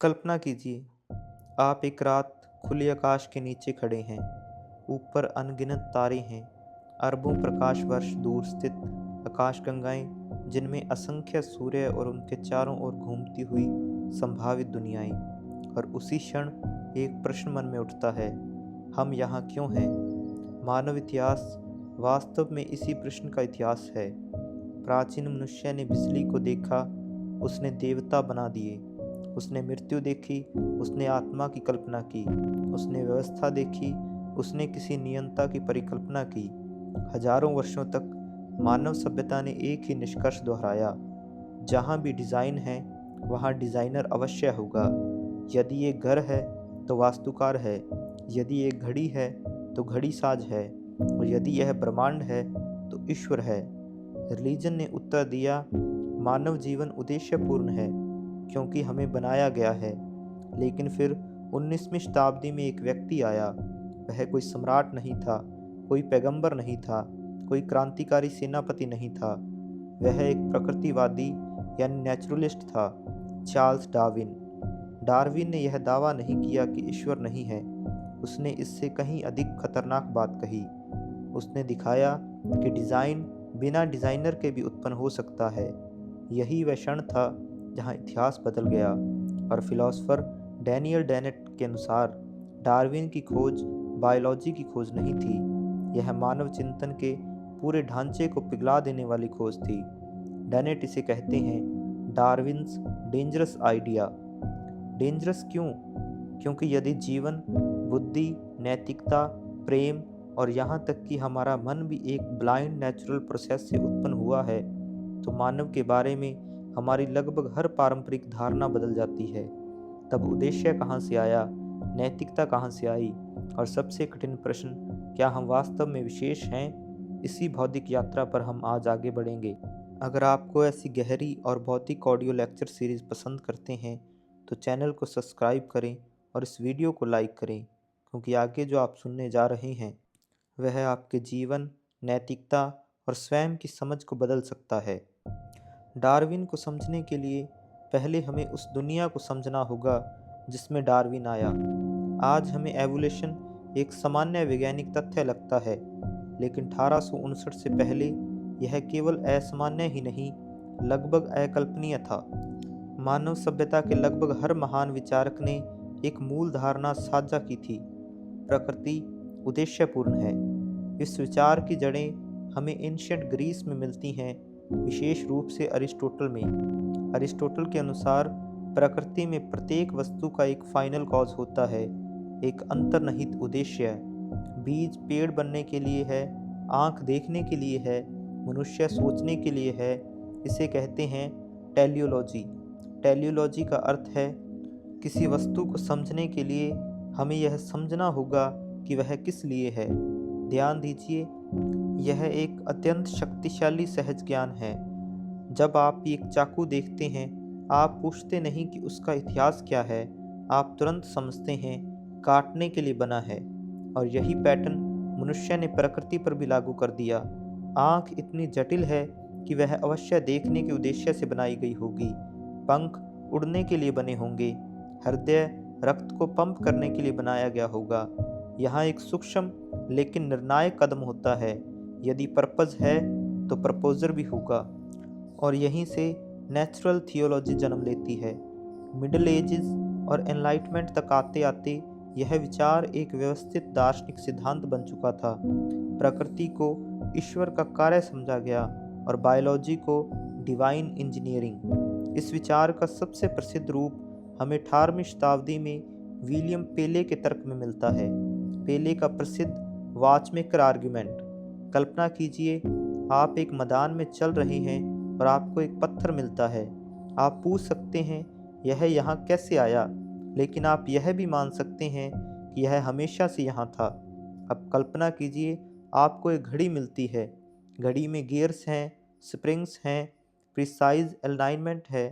कल्पना कीजिए, आप एक रात खुले आकाश के नीचे खड़े हैं। ऊपर अनगिनत तारे हैं, अरबों प्रकाश वर्ष दूर स्थित आकाशगंगाएं, जिनमें असंख्य सूर्य और उनके चारों ओर घूमती हुई संभावित दुनियाएं। और उसी क्षण एक प्रश्न मन में उठता है, हम यहाँ क्यों हैं? मानव इतिहास वास्तव में इसी प्रश्न का इतिहास है। प्राचीन मनुष्य ने बिजली को देखा, उसने देवता बना दिए। उसने मृत्यु देखी, उसने आत्मा की कल्पना की। उसने व्यवस्था देखी, उसने किसी नियंता की परिकल्पना की। हजारों वर्षों तक मानव सभ्यता ने एक ही निष्कर्ष दोहराया, जहाँ भी डिज़ाइन है वहाँ डिज़ाइनर अवश्य होगा। यदि ये घर है तो वास्तुकार है, यदि ये घड़ी है तो घड़ी साज है, और यदि यह ब्रह्मांड है तो ईश्वर है। रिलीजन ने उत्तर दिया, मानव जीवन उद्देश्यपूर्ण है क्योंकि हमें बनाया गया है। लेकिन फिर 19वीं शताब्दी में एक व्यक्ति आया। वह कोई सम्राट नहीं था, कोई पैगंबर नहीं था, कोई क्रांतिकारी सेनापति नहीं था। वह एक प्रकृतिवादी यानी नेचुरलिस्ट था, चार्ल्स डार्विन। डार्विन ने यह दावा नहीं किया कि ईश्वर नहीं है, उसने इससे कहीं अधिक खतरनाक बात कही। उसने दिखाया कि डिज़ाइन बिना डिज़ाइनर के भी उत्पन्न हो सकता है। यही वह क्षण था जहाँ इतिहास बदल गया। और फिलोसोफर डैनियल डेनेट के अनुसार डार्विन की खोज बायोलॉजी की खोज नहीं थी, यह मानव चिंतन के पूरे ढांचे को पिघला देने वाली खोज थी। डेनेट इसे कहते हैं डार्विन्स डेंजरस आइडिया। डेंजरस क्यों? क्योंकि यदि जीवन, बुद्धि, नैतिकता, प्रेम और यहाँ तक कि हमारा मन भी एक ब्लाइंड नेचुरल प्रोसेस से उत्पन्न हुआ है, तो मानव के बारे में हमारी लगभग हर पारंपरिक धारणा बदल जाती है। तब उद्देश्य कहाँ से आया, नैतिकता कहाँ से आई, और सबसे कठिन प्रश्न, क्या हम वास्तव में विशेष हैं? इसी बौद्धिक यात्रा पर हम आज आगे बढ़ेंगे। अगर आपको ऐसी गहरी और भौतिक ऑडियो लेक्चर सीरीज पसंद करते हैं तो चैनल को सब्सक्राइब करें और इस वीडियो को लाइक करें, क्योंकि आगे जो आप सुनने जा रहे हैं वह आपके जीवन, नैतिकता और स्वयं की समझ को बदल सकता है। डार्विन को समझने के लिए पहले हमें उस दुनिया को समझना होगा जिसमें डार्विन आया। आज हमें एवोल्यूशन एक सामान्य वैज्ञानिक तथ्य लगता है, लेकिन 1859 से पहले यह केवल असामान्य ही नहीं, लगभग अकल्पनीय था। मानव सभ्यता के लगभग हर महान विचारक ने एक मूल धारणा साझा की थी, प्रकृति उद्देश्यपूर्ण है। इस विचार की जड़ें हमें एंशियंट ग्रीस में मिलती हैं, विशेष रूप से अरिस्टोटल में। अरिस्टोटल के अनुसार प्रकृति में प्रत्येक वस्तु का एक फाइनल कॉज होता है, एक अंतर्निहित उद्देश्य। बीज पेड़ बनने के लिए है, आँख देखने के लिए है, मनुष्य सोचने के लिए है। इसे कहते हैं टेलियोलॉजी। टेलियोलॉजी का अर्थ है किसी वस्तु को समझने के लिए हमें यह समझना होगा कि वह किस लिए है। ध्यान दीजिए, यह एक अत्यंत शक्तिशाली सहज ज्ञान है। जब आप एक चाकू देखते हैं, आप पूछते नहीं कि उसका इतिहास क्या है, आप तुरंत समझते हैं काटने के लिए बना है। और यही पैटर्न मनुष्य ने प्रकृति पर भी लागू कर दिया। आँख इतनी जटिल है कि वह अवश्य देखने के उद्देश्य से बनाई गई होगी। पंख उड़ने के लिए बने होंगे। हृदय रक्त को पंप करने के लिए बनाया गया होगा। यहाँ एक सूक्ष्म लेकिन निर्णायक कदम होता है, यदि पर्पज है तो प्रपोजर भी होगा। और यहीं से नेचुरल थियोलॉजी जन्म लेती है। मिडिल एजेस और एनलाइटमेंट तक आते आते यह विचार एक व्यवस्थित दार्शनिक सिद्धांत बन चुका था। प्रकृति को ईश्वर का कार्य समझा गया और बायोलॉजी को डिवाइन इंजीनियरिंग। इस विचार का सबसे प्रसिद्ध रूप हमें 18वीं शताब्दी में विलियम पेले के तर्क में मिलता है। पेले का प्रसिद्ध वॉचमेकर आर्ग्यूमेंट। कल्पना कीजिए, आप एक मैदान में चल रहे हैं और आपको एक पत्थर मिलता है। आप पूछ सकते हैं यह यहाँ कैसे आया, लेकिन आप यह भी मान सकते हैं कि यह हमेशा से यहाँ था। अब कल्पना कीजिए, आपको एक घड़ी मिलती है। घड़ी में गियर्स हैं, स्प्रिंग्स हैं, प्रिसाइज अलाइनमेंट है।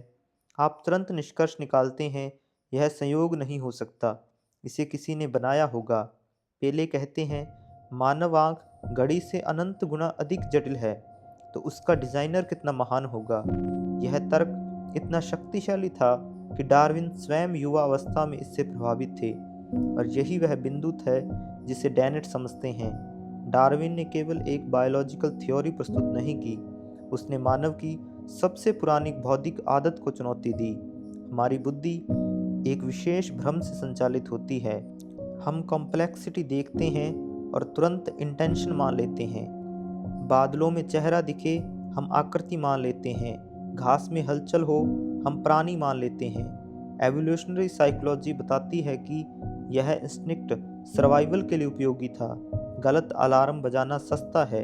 आप तुरंत निष्कर्ष निकालते हैं यह संयोग नहीं हो सकता, इसे किसी ने बनाया होगा। पेले कहते हैं, मानव आँख घड़ी से अनंत गुना अधिक जटिल है, तो उसका डिज़ाइनर कितना महान होगा। यह तर्क इतना शक्तिशाली था कि डार्विन स्वयं युवा अवस्था में इससे प्रभावित थे, और यही वह बिंदु है जिसे डेनेट समझते हैं। डार्विन ने केवल एक बायोलॉजिकल थ्योरी प्रस्तुत नहीं की, उसने मानव की सबसे पुरानी बौद्धिक आदत को चुनौती दी। हमारी बुद्धि एक विशेष भ्रम से संचालित होती है। हम कॉम्प्लेक्सिटी देखते हैं और तुरंत इंटेंशन मान लेते हैं। बादलों में चेहरा दिखे, हम आकृति मान लेते हैं। घास में हलचल हो, हम प्राणी मान लेते हैं। एवोल्यूशनरी साइकोलॉजी बताती है कि यह इंस्टिंक्ट सर्वाइवल के लिए उपयोगी था। गलत अलार्म बजाना सस्ता है,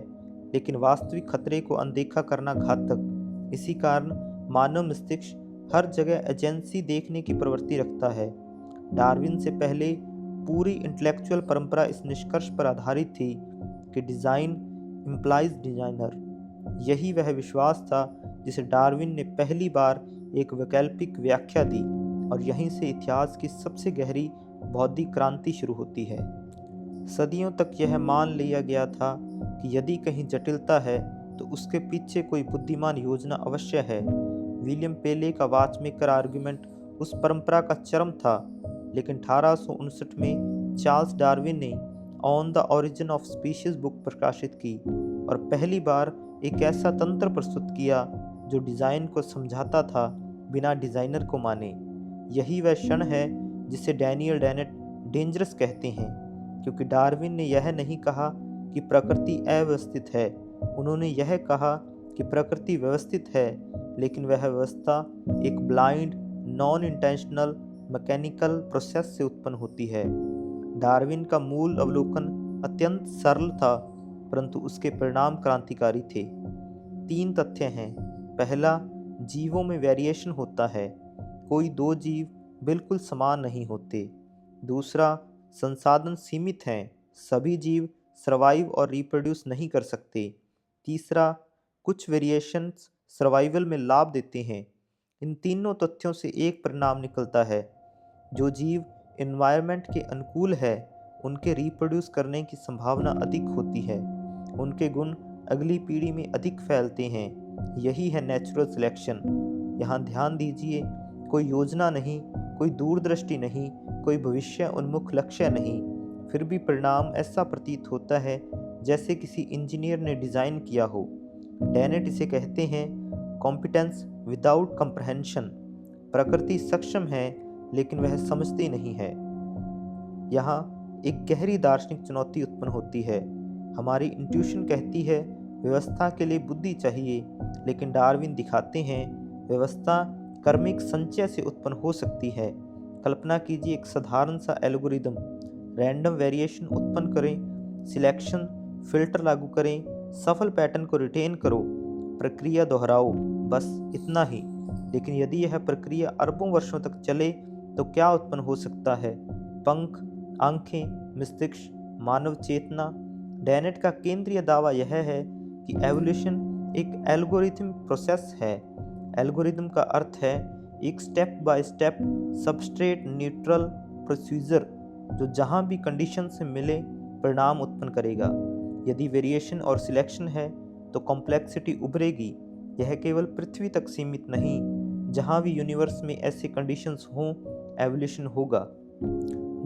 लेकिन वास्तविक खतरे को अनदेखा करना घातक। इसी कारण मानव मस्तिष्क हर जगह एजेंसी देखने की प्रवृत्ति रखता है। डार्विन से पहले पूरी इंटेलेक्चुअल परंपरा इस निष्कर्ष पर आधारित थी कि डिज़ाइन इम्प्लाइज डिजाइनर। यही वह विश्वास था जिसे डार्विन ने पहली बार एक वैकल्पिक व्याख्या दी, और यहीं से इतिहास की सबसे गहरी बौद्धिक क्रांति शुरू होती है। सदियों तक यह मान लिया गया था कि यदि कहीं जटिलता है तो उसके पीछे कोई बुद्धिमान योजना अवश्य है। विलियम पेले का वॉचमेकर आर्गुमेंट उस परंपरा का चरम था, लेकिन 1859 में चार्ल्स डार्विन ने on the origin of species book प्रकाशित की और पहली बार एक ऐसा तंत्र प्रस्तुत किया जो डिज़ाइन को समझाता था बिना डिज़ाइनर को माने। यही वह क्षण है जिसे डैनियल डेनेट डेंजरस कहते हैं, क्योंकि डार्विन ने यह नहीं कहा कि प्रकृति अव्यवस्थित है, उन्होंने यह कहा कि प्रकृति व्यवस्थित है, लेकिन वह व्यवस्था एक blind non intentional mechanical process से उत्पन्न होती है। डार्विन का मूल अवलोकन अत्यंत सरल था, परंतु उसके परिणाम क्रांतिकारी थे। 3 तथ्य हैं। पहला, जीवों में वेरिएशन होता है, कोई 2 जीव बिल्कुल समान नहीं होते। दूसरा, संसाधन सीमित हैं, सभी जीव सर्वाइव और रिप्रोड्यूस नहीं कर सकते। तीसरा, कुछ वेरिएशंस सर्वाइवल में लाभ देते हैं। इन तीनों तथ्यों से एक परिणाम निकलता है, जो जीव एनवायरनमेंट के अनुकूल है उनके रिप्रोड्यूस करने की संभावना अधिक होती है, उनके गुण अगली पीढ़ी में अधिक फैलते हैं। यही है नेचुरल सिलेक्शन। यहाँ ध्यान दीजिए, कोई योजना नहीं, कोई दूरदृष्टि नहीं, कोई भविष्य उन्मुख लक्ष्य नहीं, फिर भी परिणाम ऐसा प्रतीत होता है जैसे किसी इंजीनियर ने डिज़ाइन किया हो। डेनेट इसे कहते हैं कॉम्पिटेंस विदाउट कंप्रहेंशन। प्रकृति सक्षम है, लेकिन वह समझती नहीं है। यहाँ एक गहरी दार्शनिक चुनौती उत्पन्न होती है। हमारी इंट्यूशन कहती है व्यवस्था के लिए बुद्धि चाहिए, लेकिन डार्विन दिखाते हैं व्यवस्था कर्मिक संचय से उत्पन्न हो सकती है। कल्पना कीजिए, एक साधारण सा एल्गोरिदम, रैंडम वेरिएशन उत्पन्न करें, सिलेक्शन फिल्टर लागू करें, सफल पैटर्न को रिटेन करो, प्रक्रिया दोहराओ, बस इतना ही। लेकिन यदि यह प्रक्रिया अरबों वर्षों तक चले तो क्या उत्पन्न हो सकता है? पंख, आंखें, मस्तिष्क, मानव चेतना। डेनेट का केंद्रीय दावा यह है कि एवोल्यूशन एक एल्गोरिथम प्रोसेस है। एल्गोरिथम का अर्थ है एक step by step substrate neutral procedure, जो जहां भी कंडीशन से मिले परिणाम उत्पन्न करेगा। यदि वेरिएशन और सिलेक्शन है तो कॉम्प्लेक्सिटी उभरेगी। यह केवल पृथ्वी तक सीमित नहीं, जहां भी यूनिवर्स में ऐसे कंडीशंस हों, एवोल्यूशन होगा।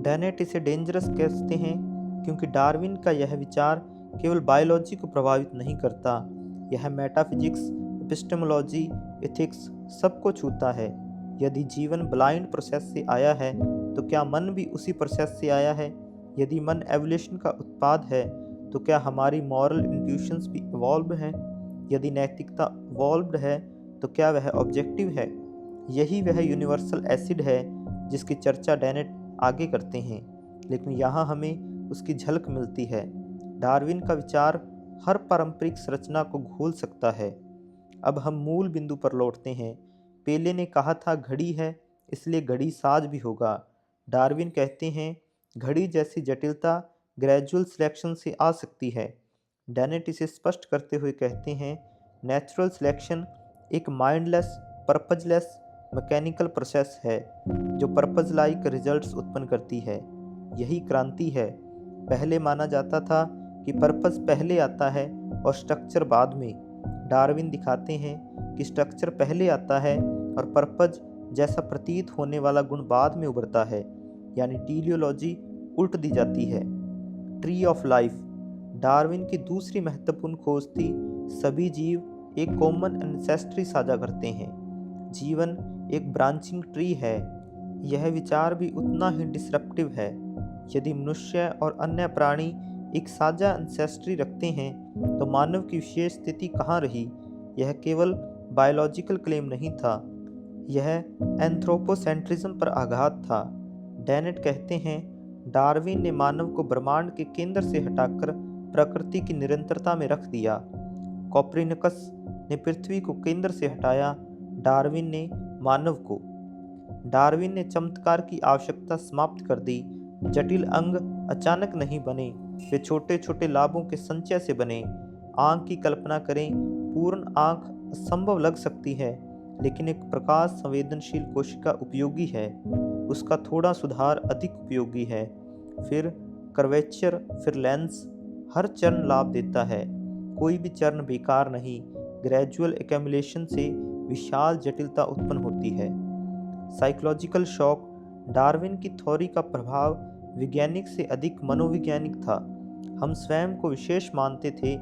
डेनेट इसे डेंजरस कहते हैं क्योंकि डार्विन का यह विचार केवल बायोलॉजी को प्रभावित नहीं करता, यह मेटाफिजिक्स, एपिस्टेमोलॉजी, एथिक्स सबको छूता है। यदि जीवन ब्लाइंड प्रोसेस से आया है तो क्या मन भी उसी प्रोसेस से आया है? यदि मन एवोल्यूशन का उत्पाद है तो क्या हमारी मॉरल इंट्यूशंस भी इवॉल्व हैं? यदि नैतिकता इवॉल्व्ड है तो क्या वह ऑब्जेक्टिव है? यही वह यूनिवर्सल एसिड है जिसकी चर्चा डेनेट आगे करते हैं, लेकिन यहाँ हमें उसकी झलक मिलती है। डार्विन का विचार हर पारंपरिक संरचना को घोल सकता है। अब हम मूल बिंदु पर लौटते हैं। पेले ने कहा था घड़ी है, इसलिए घड़ी साज भी होगा। डार्विन कहते हैं घड़ी जैसी जटिलता ग्रेजुअल सिलेक्शन से आ सकती है। डेनेट इसे स्पष्ट करते हुए कहते हैं नेचुरल सिलेक्शन एक माइंडलेस, पर्पजलेस मैकेनिकल प्रोसेस है जो पर्पज लाइक रिजल्ट्स उत्पन्न करती है। यही क्रांति है। पहले माना जाता था कि पर्पज पहले आता है और स्ट्रक्चर बाद में। डार्विन दिखाते हैं कि स्ट्रक्चर पहले आता है और पर्पज जैसा प्रतीत होने वाला गुण बाद में उभरता है, यानी टीलियोलॉजी उल्ट दी जाती है। ट्री ऑफ लाइफ डार्विन की दूसरी महत्वपूर्ण खोज थी। सभी जीव एक कॉमन एंसेस्ट्री साझा करते हैं। जीवन एक ब्रांचिंग ट्री है। यह विचार भी उतना ही डिसरप्टिव है। यदि मनुष्य और अन्य प्राणी एक साझा एंसेस्ट्री रखते हैं तो मानव की विशेष स्थिति कहाँ रही? यह केवल बायोलॉजिकल क्लेम नहीं था, यह एंथ्रोपोसेंट्रिज्म पर आघात था। डेनेट कहते हैं, डार्विन ने मानव को ब्रह्मांड के केंद्र से हटाकर प्रकृति की निरंतरता में रख दिया। कोपरनिकस ने पृथ्वी को केंद्र से हटाया, डार्विन ने मानव को। डार्विन ने चमत्कार की आवश्यकता समाप्त कर दी। जटिल अंग अचानक नहीं बने, वे छोटे छोटे लाभों के संचय से बने। आंख की कल्पना करें, पूर्ण आंख असंभव लग सकती है, लेकिन एक प्रकाश संवेदनशील कोशिका उपयोगी है। उसका थोड़ा सुधार अधिक उपयोगी है। फिर कर्वेचर, फिर लेंस। हर चरण लाभ देता है, कोई भी चरण बेकार नहीं। ग्रेजुअल एक्यूमुलेशन से विशाल जटिलता उत्पन्न होती है। साइकोलॉजिकल शॉक डार्विन की थ्योरी का प्रभाव वैज्ञानिक से अधिक मनोवैज्ञानिक था। हम स्वयं को विशेष मानते थे।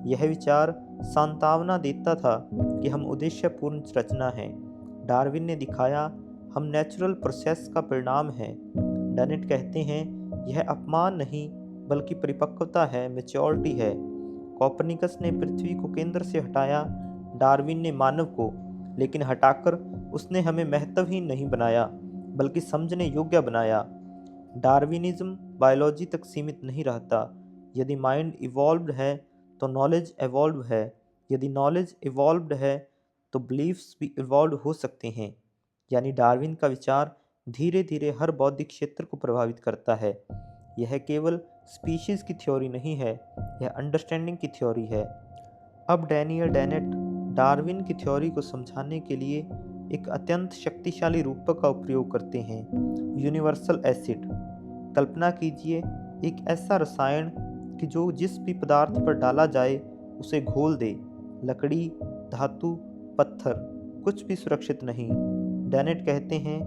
यह विचार सांत्वना देता था कि हम उद्देश्यपूर्ण रचना हैं। डार्विन ने दिखाया हम नेचुरल प्रोसेस का परिणाम हैं। डेनेट कहते हैं, यह अपमान नहीं बल्कि परिपक्वता है, मैच्योरिटी है। कोपरनिकस ने पृथ्वी को केंद्र से हटाया, डार्विन ने मानव को, लेकिन हटाकर उसने हमें महत्वहीन नहीं बनाया बल्कि समझने योग्य बनाया। डार्विनिज्म बायोलॉजी तक सीमित नहीं रहता। यदि माइंड इवॉल्व्ड है तो नॉलेज इवॉल्व है। यदि नॉलेज इवॉल्व्ड है तो बिलीफ्स भी इवॉल्व हो सकते हैं। यानी डार्विन का विचार धीरे धीरे हर बौद्धिक क्षेत्र को प्रभावित करता है। यह केवल स्पीशीज की थ्योरी नहीं है, यह अंडरस्टैंडिंग की थ्योरी है। अब डैनियल डेनेट डार्विन की थ्योरी को समझाने के लिए एक अत्यंत शक्तिशाली रूपक का उपयोग करते हैं, यूनिवर्सल एसिड। कल्पना कीजिए एक ऐसा रसायन कि जो जिस भी पदार्थ पर डाला जाए उसे घोल दे। लकड़ी, धातु, पत्थर, कुछ भी सुरक्षित नहीं। डेनेट कहते हैं,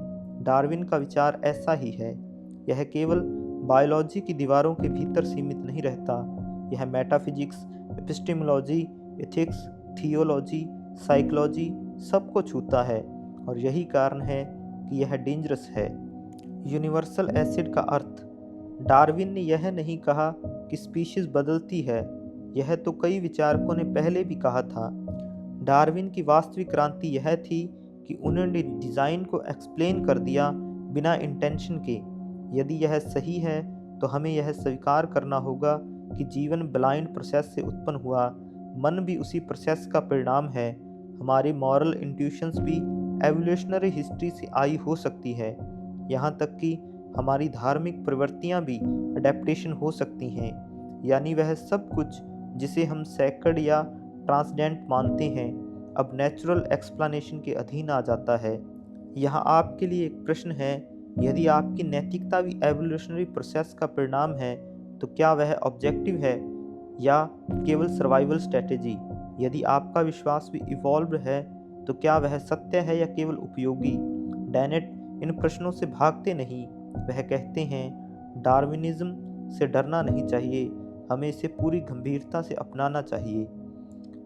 डार्विन का विचार ऐसा ही है। यह केवल बायोलॉजी की दीवारों के भीतर सीमित नहीं रहता, यह metaphysics, epistemology, ethics, theology, psychology सबको छूता है। और यही कारण है कि यह डेंजरस है। यूनिवर्सल एसिड का अर्थ, डार्विन ने यह नहीं कहा कि स्पीशीज बदलती है, यह तो कई विचारकों ने पहले भी कहा था। डार्विन की वास्तविक क्रांति यह थी कि उन्होंने डिज़ाइन को एक्सप्लेन कर दिया बिना इंटेंशन के। यदि यह सही है तो हमें यह स्वीकार करना होगा कि जीवन ब्लाइंड प्रोसेस से उत्पन्न हुआ, मन भी उसी प्रोसेस का परिणाम है। हमारी मॉरल इंट्यूशंस भी एवोल्यूशनरी हिस्ट्री से आई हो सकती है। यहाँ तक कि हमारी धार्मिक प्रवृत्तियाँ भी अडेप्टेशन हो सकती हैं। यानी वह सब कुछ जिसे हम सैक्रेड या ट्रांसडेंट मानते हैं अब नेचुरल एक्सप्लेनेशन के अधीन आ जाता है। यहाँ आपके लिए एक प्रश्न है, यदि आपकी नैतिकता भी एवोल्यूशनरी प्रोसेस का परिणाम है तो क्या वह ऑब्जेक्टिव है या केवल सर्वाइवल स्ट्रेटेजी? यदि आपका विश्वास भी इवॉल्व है तो क्या वह सत्य है या केवल उपयोगी? डेनेट इन प्रश्नों से भागते नहीं, वह कहते हैं डार्विनिज्म से डरना नहीं चाहिए, हमें इसे पूरी गंभीरता से अपनाना चाहिए।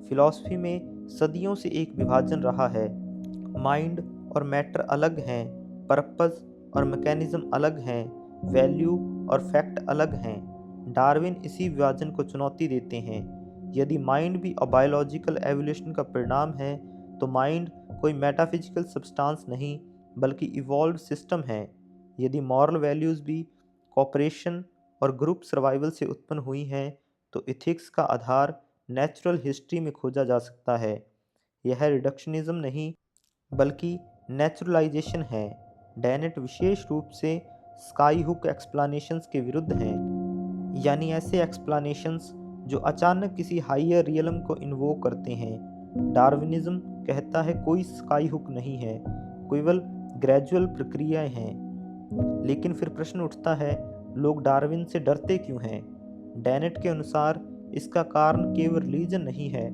फिलॉसफी में सदियों से एक विभाजन रहा है, माइंड और मैटर अलग हैं, पर्पस और मैकेनिज्म अलग हैं, वैल्यू और फैक्ट अलग हैं। डार्विन इसी विभाजन को चुनौती देते हैं। यदि माइंड भी बायोलॉजिकल एवोल्यूशन का परिणाम है तो माइंड कोई मेटाफिजिकल सब्सटेंस नहीं बल्कि इवॉल्व्ड सिस्टम है। यदि मॉरल वैल्यूज़ भी कॉपरेशन और ग्रुप सर्वाइवल से उत्पन्न हुई हैं तो इथिक्स का आधार नेचुरल हिस्ट्री में खोजा जा सकता है। यह रिडक्शनिज्म नहीं बल्कि नेचुरलाइजेशन है। डेनेट विशेष रूप से स्काई हुक एक्सप्लेनेशंस के विरुद्ध हैं, यानी ऐसे एक्सप्लेनेशंस जो अचानक किसी हायर रियलम को इन्वोक करते हैं। डार्विनिज्म कहता है कोई स्काई हुक नहीं है, केवल ग्रेजुअल प्रक्रियाएं हैं। लेकिन फिर प्रश्न उठता है, लोग डार्विन से डरते क्यों हैं? डेनेट के अनुसार इसका कारण केवल रिलीजन नहीं है,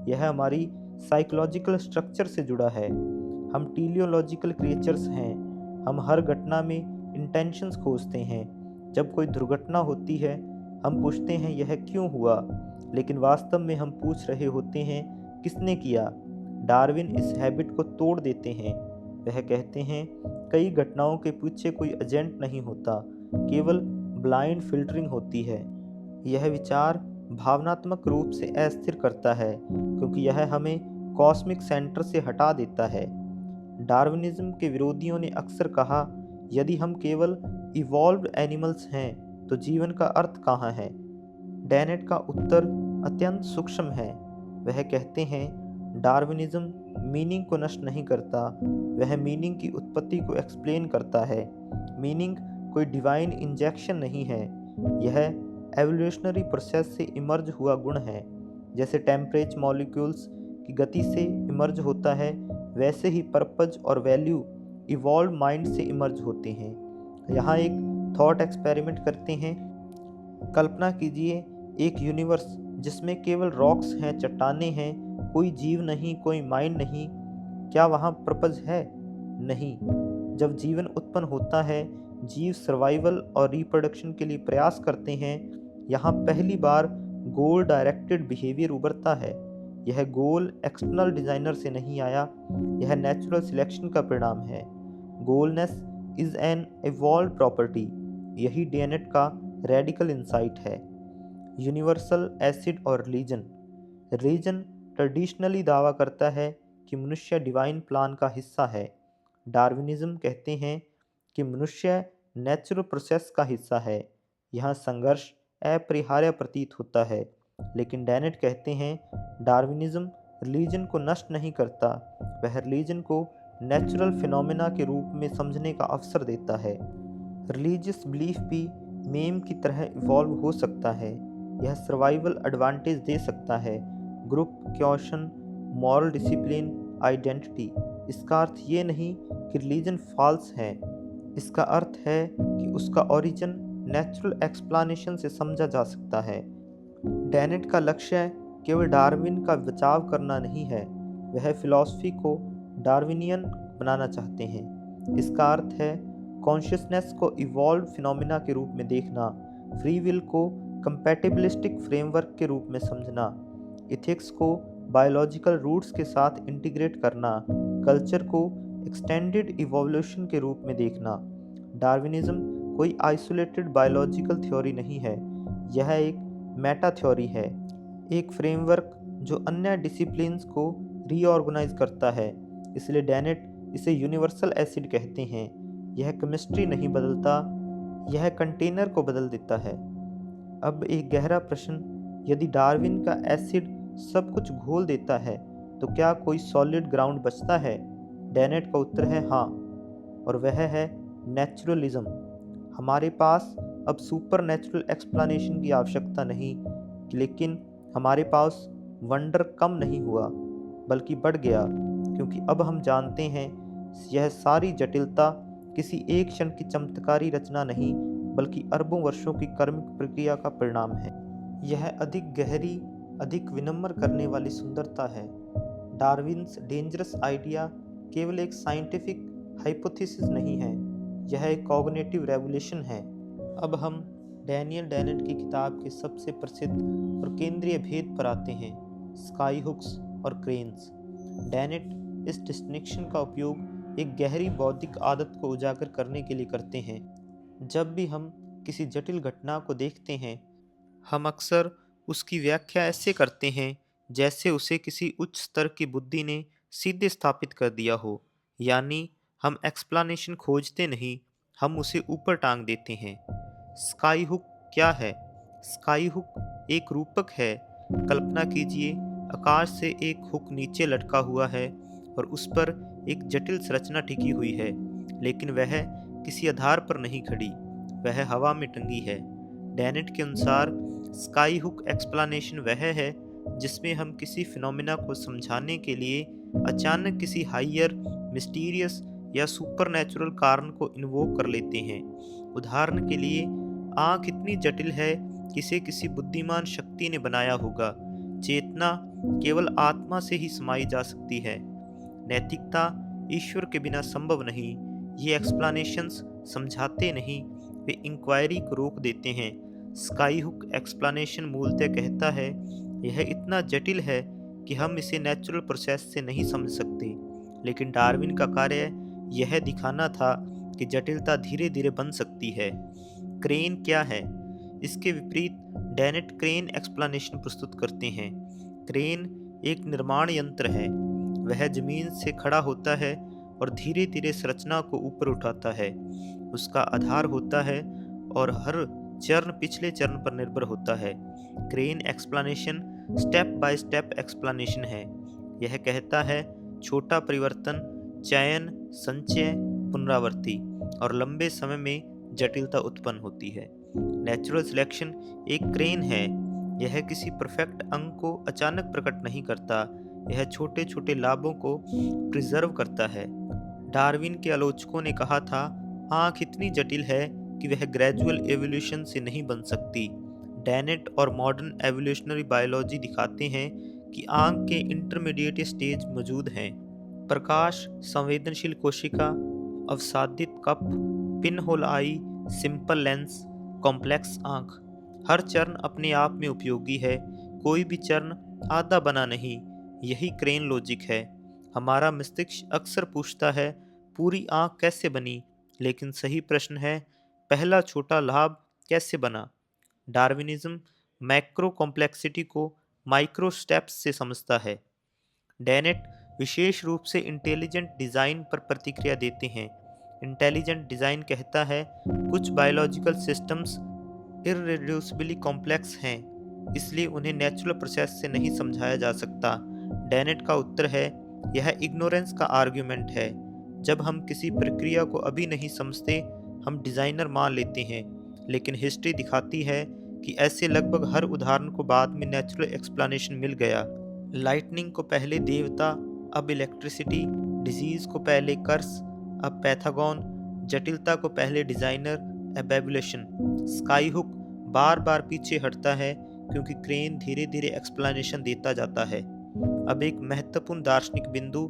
यह हमारी साइकोलॉजिकल स्ट्रक्चर से जुड़ा है। हम टीलियोलॉजिकल क्रिएचर्स हैं। हम हर घटना में इंटेंशंस खोजते हैं। जब कोई दुर्घटना होती है हम पूछते हैं यह क्यों हुआ, लेकिन वास्तव में हम पूछ रहे होते हैं किसने किया। डार्विन इस हैबिट को तोड़ देते हैं। वह कहते हैं कई घटनाओं के पीछे कोई एजेंट नहीं होता, केवल ब्लाइंड फिल्टरिंग होती है। यह विचार भावनात्मक रूप से अस्थिर करता है क्योंकि यह हमें कॉस्मिक सेंटर से हटा देता है। डार्विनिज्म के विरोधियों ने अक्सर कहा यदि हम केवल इवॉल्व्ड एनिमल्स हैं तो जीवन का अर्थ कहाँ है। डेनेट का उत्तर अत्यंत सूक्ष्म है। वह कहते हैं डार्विनिज्म मीनिंग को नष्ट नहीं करता, वह मीनिंग की उत्पत्ति को एक्सप्लेन करता है। मीनिंग कोई डिवाइन इंजेक्शन नहीं है, यह एवोल्यूशनरी प्रोसेस से इमर्ज हुआ गुण है। जैसे टेम्परेचर मॉलिक्यूल्स की गति से इमर्ज होता है, वैसे ही पर्पज और वैल्यू इवॉल्व माइंड से इमर्ज होते हैं। यहाँ एक थॉट एक्सपेरिमेंट करते हैं। कल्पना कीजिए एक यूनिवर्स जिसमें केवल रॉक्स हैं, चट्टानें हैं, कोई जीव नहीं, कोई माइंड नहीं। क्या वहाँ पर्पज है? नहीं। जब जीवन उत्पन्न होता है, जीव सर्वाइवल और रिप्रोडक्शन के लिए प्रयास करते हैं। यहाँ पहली बार गोल डायरेक्टेड बिहेवियर उभरता है। यह गोल एक्सटर्नल डिजाइनर से नहीं आया, यह नेचुरल सिलेक्शन का परिणाम है। गोलनेस इज एन इवॉल्व प्रॉपर्टी। यही डेनेट का रेडिकल इंसाइट है। यूनिवर्सल एसिड और रिलीजन। रिलीजन ट्रेडिशनली दावा करता है कि मनुष्य डिवाइन प्लान का हिस्सा है। डार्विनिज्म कहते हैं कि मनुष्य नेचुरल प्रोसेस का हिस्सा है। यहाँ संघर्ष अपरिहार्य प्रतीत होता है। लेकिन डेनेट कहते हैं डार्विनिज्म रिलीजन को नष्ट नहीं करता, वह रिलीजन को नेचुरल फिनोमेना के रूप में समझने का अवसर देता है। रिलीजियस बिलीफ भी मेम की तरह इवॉल्व हो सकता है। यह सर्वाइवल एडवांटेज दे सकता है, group question, moral discipline, identity. इसका अर्थ ये नहीं कि रिलीजन फॉल्स है, इसका अर्थ है कि उसका ओरिजिन नेचुरल एक्सप्लेनेशन से समझा जा सकता है। डेनेट का लक्ष्य केवल डार्विन का बचाव करना नहीं है, वह फिलॉसफी को डार्विनियन बनाना चाहते हैं। इसका अर्थ है कॉन्शियसनेस को इवॉल्व फिनोमिना के रूप में देखना, फ्री विल को कंपैटिबिलिस्टिक फ्रेमवर्क के रूप में समझना, इथिक्स को बायोलॉजिकल रूट्स के साथ इंटीग्रेट करना, कल्चर को एक्सटेंडेड इवोल्यूशन के रूप में देखना। डार्विनिज्म कोई आइसोलेटेड बायोलॉजिकल थ्योरी नहीं है, यह एक मेटा थ्योरी है, एक फ्रेमवर्क जो अन्य डिसिप्लिन्स को रीऑर्गेनाइज करता है। इसलिए डेनेट इसे यूनिवर्सल एसिड कहते हैं। यह केमिस्ट्री नहीं बदलता, यह कंटेनर को बदल देता है। अब एक गहरा प्रश्न, यदि डार्विन का एसिड सब कुछ घोल देता है तो क्या कोई सॉलिड ग्राउंड बचता है? डेनेट का उत्तर है हाँ, और वह है नेचुरलिज्म। हमारे पास अब सुपर नेचुरल एक्सप्लेनेशन की आवश्यकता नहीं, लेकिन हमारे पास वंडर कम नहीं हुआ बल्कि बढ़ गया, क्योंकि अब हम जानते हैं यह सारी जटिलता किसी एक क्षण की चमत्कारी रचना नहीं बल्कि अरबों वर्षों की कर्मिक प्रक्रिया का परिणाम है। यह अधिक गहरी, अधिक विनम्र करने वाली सुंदरता है। डार्विन्स डेंजरस आइडिया केवल एक साइंटिफिक हाइपोथेसिस नहीं है, यह एक कॉग्निटिव रेवोल्यूशन है। अब हम डैनियल डेनेट की किताब के सबसे प्रसिद्ध और केंद्रीय भेद पर आते हैं, स्काई हुक्स और क्रेन्स। डेनेट इस डिस्टिंक्शन का उपयोग एक गहरी बौद्धिक आदत को उजागर करने के लिए करते हैं। जब भी हम किसी जटिल घटना को देखते हैं, हम अक्सर उसकी व्याख्या ऐसे करते हैं जैसे उसे किसी उच्च स्तर की बुद्धि ने सीधे स्थापित कर दिया हो। यानी हम एक्सप्लेनेशन खोजते नहीं, हम उसे ऊपर टांग देते हैं। स्काई हुक क्या है? स्काई हुक एक रूपक है। कल्पना कीजिए आकाश से एक हुक नीचे लटका हुआ है और उस पर एक जटिल संरचना टिकी हुई है, लेकिन वह किसी आधार पर नहीं खड़ी, वह हवा में टंगी है। डेनेट के अनुसार स्काई हुक एक्सप्लेनेशन वह है जिसमें हम किसी फिनोमिना को समझाने के लिए अचानक किसी हायर, मिस्टीरियस या सुपरनैचुरल कारण को इन्वोक कर लेते हैं। उदाहरण के लिए, आँख इतनी जटिल है कि इसे किसी बुद्धिमान शक्ति ने बनाया होगा। चेतना केवल आत्मा से ही समाई जा सकती है। नैतिकता ईश्वर के बिना संभव नहीं। ये एक्सप्लेनेशंस समझाते नहीं, वे इंक्वायरी को रोक देते हैं। स्काई हुक एक्सप्लेनेशन मूलतः कहता है यह इतना जटिल है कि हम इसे नेचुरल प्रोसेस से नहीं समझ सकते। लेकिन डार्विन का कार्य यह दिखाना था कि जटिलता धीरे धीरे बन सकती है। क्रेन क्या है? इसके विपरीत डेनेट क्रेन एक्सप्लेनेशन प्रस्तुत करते हैं। क्रेन एक निर्माण यंत्र है। वह जमीन से खड़ा होता है और धीरे धीरे संरचना को ऊपर उठाता है। उसका आधार होता है और हर चरण पिछले चरण पर निर्भर होता है। Crane explanation step by step explanation है। यह कहता है छोटा परिवर्तन, चयन, संचय, पुनरावृत्ति और लंबे समय में जटिलता उत्पन्न होती है। नेचुरल सिलेक्शन एक क्रेन है। यह किसी परफेक्ट अंग को अचानक प्रकट नहीं करता। यह छोटे छोटे लाभों को प्रिजर्व करता है। डार्विन के आलोचकों ने कहा था आंख इतनी जटिल है कि वह ग्रेजुअल एवोल्यूशन से नहीं बन सकती। डेनेट और मॉडर्न एवोल्यूशनरी बायोलॉजी दिखाते हैं कि आंख के इंटरमीडिएट स्टेज मौजूद हैं। प्रकाश संवेदनशील कोशिका, अवसादित कप, पिनहोल आई, सिंपल लेंस, कॉम्प्लेक्स आंख। हर चरण अपने आप में उपयोगी है। कोई भी चरण आधा बना नहीं। यही क्रेन लॉजिक है। हमारा मस्तिष्क अक्सर पूछता है पूरी आंख कैसे बनी, लेकिन सही प्रश्न है पहला छोटा लाभ कैसे बना। डार्विनिज्म मैक्रो कॉम्प्लेक्सिटी को माइक्रो स्टेप्स से समझता है। डेनेट विशेष रूप से इंटेलिजेंट डिज़ाइन पर प्रतिक्रिया देते हैं। इंटेलिजेंट डिज़ाइन कहता है कुछ बायोलॉजिकल सिस्टम्स इररिड्यूसिबली कॉम्प्लेक्स हैं, इसलिए उन्हें नेचुरल प्रोसेस से नहीं समझाया जा सकता। डेनेट का उत्तर है यह इग्नोरेंस का आर्ग्यूमेंट है। जब हम किसी प्रक्रिया को अभी नहीं समझते, हम डिज़ाइनर मान लेते हैं, लेकिन हिस्ट्री दिखाती है कि ऐसे लगभग हर उदाहरण को बाद में नेचुरल एक्सप्लेनेशन मिल गया। लाइटनिंग को पहले देवता, अब इलेक्ट्रिसिटी, डिजीज को पहले कर्स, अब पैथागॉन, जटिलता को पहले डिजाइनर, अब एवोल्यूशन। स्काई हुक बार बार पीछे हटता है क्योंकि क्रेन धीरे धीरे एक्सप्लेनेशन देता जाता है। अब एक महत्वपूर्ण दार्शनिक बिंदु,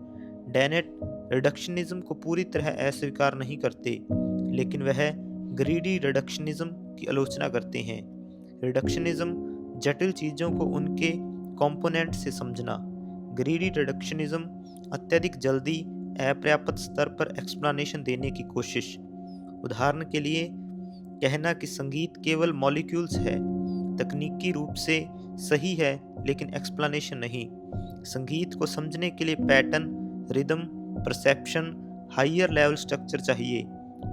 डेनेट रिडक्शनिज्म को पूरी तरह अस्वीकार नहीं करते, लेकिन वह ग्रीडी रिडक्शनिज्म की आलोचना करते हैं। रिडक्शनिज्म जटिल चीजों को उनके कंपोनेंट से समझना। ग्रीडी रिडक्शनिज्म अत्यधिक जल्दी, अपर्याप्त स्तर पर एक्सप्लेनेशन देने की कोशिश। उदाहरण के लिए कहना कि संगीत केवल मॉलिक्यूल्स है तकनीकी रूप से सही है, लेकिन एक्सप्लेनेशन नहीं। संगीत को समझने के लिए pattern, rhythm, perception, higher level structure चाहिए।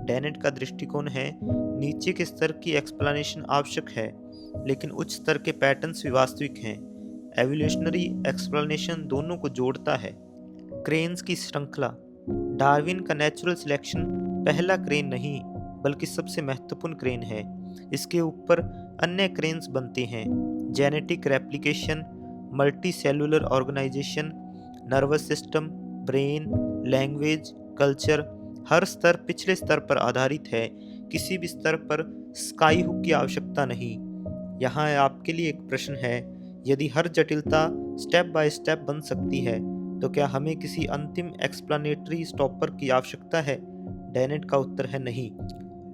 डेनेट का दृष्टिकोण है नीचे के स्तर की एक्सप्लेनेशन आवश्यक है, लेकिन उच्च स्तर के पैटर्न्स भी वास्तविक हैं। एवोल्यूशनरी एक्सप्लेनेशन दोनों को जोड़ता है। क्रेन्स की श्रृंखला। डार्विन का नेचुरल सिलेक्शन पहला क्रेन नहीं, बल्कि सबसे महत्वपूर्ण क्रेन है। इसके ऊपर अन्य क्रेन्स बनते हैं। Genetic replication, multicellular organization, nervous system, brain, language, culture. हर स्तर पिछले स्तर पर आधारित है। किसी भी स्तर पर स्काई हुक की आवश्यकता नहीं। यहाँ आपके लिए एक प्रश्न है, यदि हर जटिलता स्टेप बाय स्टेप बन सकती है, तो क्या हमें किसी अंतिम एक्सप्लेनेटरी स्टॉपर की आवश्यकता है? डेनेट का उत्तर है नहीं।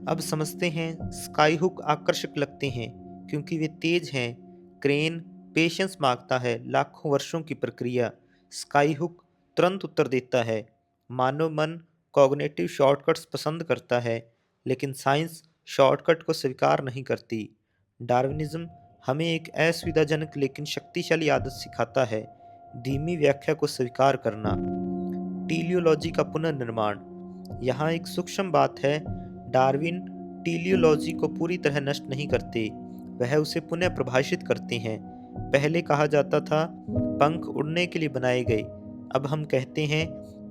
अब समझते हैं स्काई हुक आकर्षक लगते हैं क्योंकि वे तेज हैं। क्रेन पेशेंस मांगता है, लाखों वर्षों की प्रक्रिया। स्काई हुक तुरंत उत्तर देता है। मानव मन कॉग्निटिव शॉर्टकट्स पसंद करता है, लेकिन साइंस शॉर्टकट को स्वीकार नहीं करती। डार्विनिज्म हमें एक असुविधाजनक लेकिन शक्तिशाली आदत सिखाता है, धीमी व्याख्या को स्वीकार करना। टीलियोलॉजी का पुनर्निर्माण। यहाँ एक सूक्ष्म बात है, डार्विन टीलियोलॉजी को पूरी तरह नष्ट नहीं करते, वह उसे पुनः परिभाषित करते हैं। पहले कहा जाता था पंख उड़ने के लिए बनाए गए, अब हम कहते हैं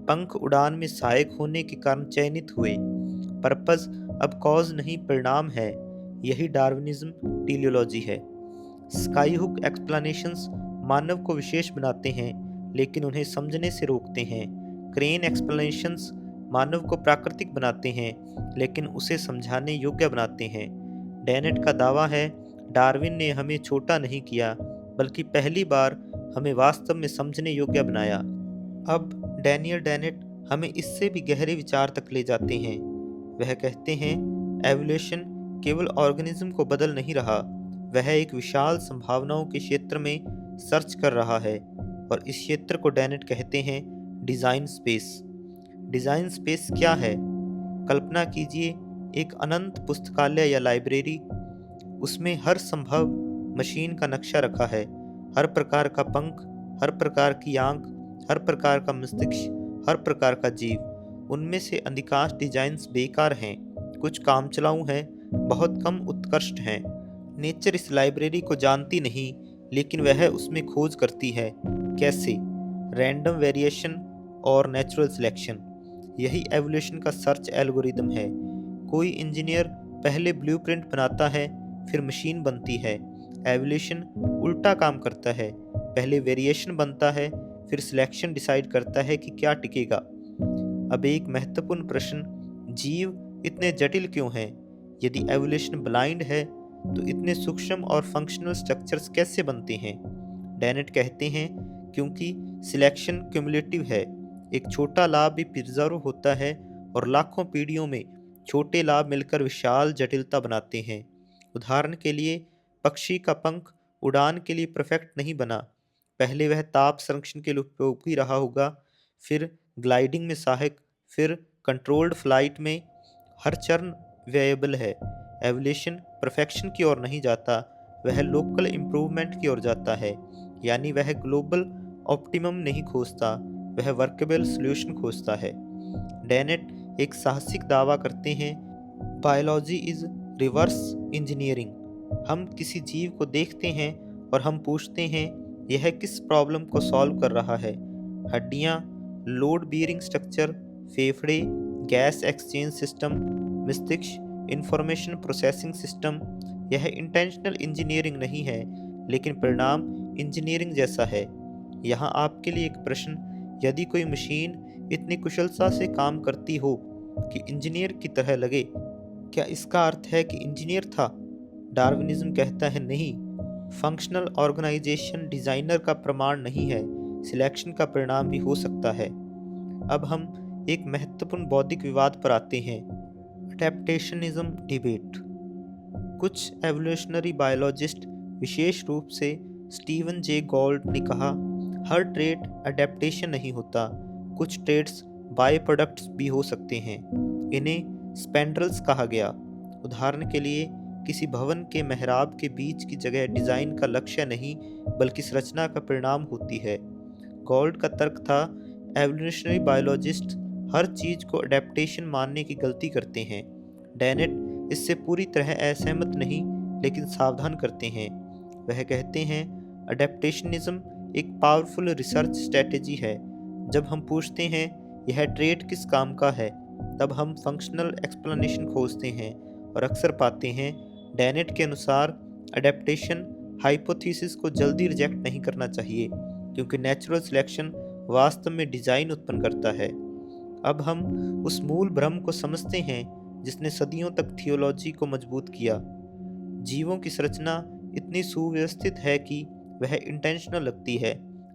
पंख उड़ान में सहायक होने के कारण चयनित हुए। पर्पस अब कॉज नहीं परिणाम है। यही डार्विनिज्म टीलियोलॉजी है। स्काई हुक एक्सप्लेनेशंस मानव को विशेष बनाते हैं, लेकिन उन्हें समझने से रोकते हैं। क्रेन एक्सप्लेनेशंस मानव को प्राकृतिक बनाते हैं, लेकिन उसे समझाने योग्य बनाते हैं। डेनेट का दावा है डार्विन ने हमें छोटा नहीं किया, बल्कि पहली बार हमें वास्तव में समझने योग्य बनाया। अब डैनियल डेनेट हमें इससे भी गहरे विचार तक ले जाते हैं। वह कहते हैं, एवोल्यूशन केवल ऑर्गेनिज्म को बदल नहीं रहा, वह एक विशाल संभावनाओं के क्षेत्र में सर्च कर रहा है। और इस क्षेत्र को डेनेट कहते हैं डिज़ाइन स्पेस। डिज़ाइन स्पेस क्या है? कल्पना कीजिए एक अनंत पुस्तकालय या लाइब्रेरी। उसमें हर संभव मशीन का नक्शा रखा है, हर प्रकार का पंख, हर प्रकार की आंख, हर प्रकार का मस्तिष्क, हर प्रकार का जीव। उनमें से अधिकांश डिजाइन्स बेकार हैं, कुछ कामचलाऊ हैं, बहुत कम उत्कृष्ट हैं। नेचर इस लाइब्रेरी को जानती नहीं, लेकिन वह उसमें खोज करती है। कैसे? रैंडम वेरिएशन और नेचुरल सिलेक्शन। यही एवोल्यूशन का सर्च एल्गोरिदम है। कोई इंजीनियर पहले ब्लूप्रिंट बनाता है, फिर मशीन बनती है। एवोल्यूशन उल्टा काम करता है, पहले वेरिएशन बनता है, फिर सिलेक्शन डिसाइड करता है कि क्या टिकेगा। अब एक महत्वपूर्ण प्रश्न, जीव इतने जटिल क्यों हैं? यदि एवोल्यूशन ब्लाइंड है तो इतने सूक्ष्म और फंक्शनल स्ट्रक्चर्स कैसे बनते हैं? डेनेट कहते हैं, क्योंकि सिलेक्शन क्यूमुलेटिव है। एक छोटा लाभ भी प्रिजर्व होता है और लाखों पीढ़ियों में छोटे लाभ मिलकर विशाल जटिलता बनाते हैं। उदाहरण के लिए, पक्षी का पंख उड़ान के लिए परफेक्ट नहीं बना। पहले वह ताप संरक्षण के लिए उपयोगी रहा होगा, फिर ग्लाइडिंग में सहायक, फिर कंट्रोल्ड फ्लाइट में। हर चरण वेरिएबल है। एवोल्यूशन परफेक्शन की ओर नहीं जाता, वह लोकल इम्प्रूवमेंट की ओर जाता है। यानी वह ग्लोबल ऑप्टिमम नहीं खोजता, वह वर्केबल सॉल्यूशन खोजता है। डेनेट एक साहसिक दावा करते हैं, बायोलॉजी इज रिवर्स इंजीनियरिंग। हम किसी जीव को देखते हैं और हम पूछते हैं, यह किस प्रॉब्लम को सॉल्व कर रहा है? हड्डियाँ, लोड बियरिंग स्ट्रक्चर, फेफड़े, गैस एक्सचेंज सिस्टम, मस्तिष्क, इंफॉर्मेशन प्रोसेसिंग सिस्टम। यह इंटेंशनल इंजीनियरिंग नहीं है, लेकिन परिणाम इंजीनियरिंग जैसा है। यहाँ आपके लिए एक प्रश्न, यदि कोई मशीन इतनी कुशलता से काम करती हो कि इंजीनियर की तरह लगे, क्या इसका अर्थ है कि इंजीनियर था? डार्विनिज्म कहता है नहीं। फंक्शनल ऑर्गेनाइजेशन डिजाइनर का प्रमाण नहीं है, सिलेक्शन का परिणाम भी हो सकता है। अब हम एक महत्वपूर्ण बौद्धिक विवाद पर आते हैं, अडेप्टेशनिज्म डिबेट। कुछ एवोल्यूशनरी बायोलॉजिस्ट, विशेष रूप से स्टीवन जे गोल्ड ने कहा, हर ट्रेट अडेप्टेशन नहीं होता, कुछ ट्रेट्स बाय प्रोडक्ट्स भी हो सकते हैं। इन्हें स्पेंड्रल्स कहा गया। उदाहरण के लिए, किसी भवन के मेहराब के बीच की जगह डिजाइन का लक्ष्य नहीं, बल्कि संरचना का परिणाम होती है। गोल्ड का तर्क था, एवोल्यूशनरी बायोलॉजिस्ट हर चीज को अडेप्टेशन मानने की गलती करते हैं। डेनेट इससे पूरी तरह असहमत नहीं, लेकिन सावधान करते हैं। वह कहते हैं, अडेप्टेशनिज्म एक पावरफुल रिसर्च स्ट्रेटेजी है। जब हम पूछते हैं यह ट्रेट किस काम का है, तब हम फंक्शनल एक्सप्लेनेशन खोजते हैं और अक्सर पाते हैं। डेनेट के अनुसार अडेप्टेशन हाइपोथेसिस को जल्दी रिजेक्ट नहीं करना चाहिए, क्योंकि नेचुरल सिलेक्शन वास्तव में डिजाइन उत्पन्न करता है। अब हम उस मूल भ्रम को समझते हैं जिसने सदियों तक थियोलॉजी को मजबूत किया। जीवों की संरचना इतनी सुव्यवस्थित है कि वह इंटेंशनल लगती है,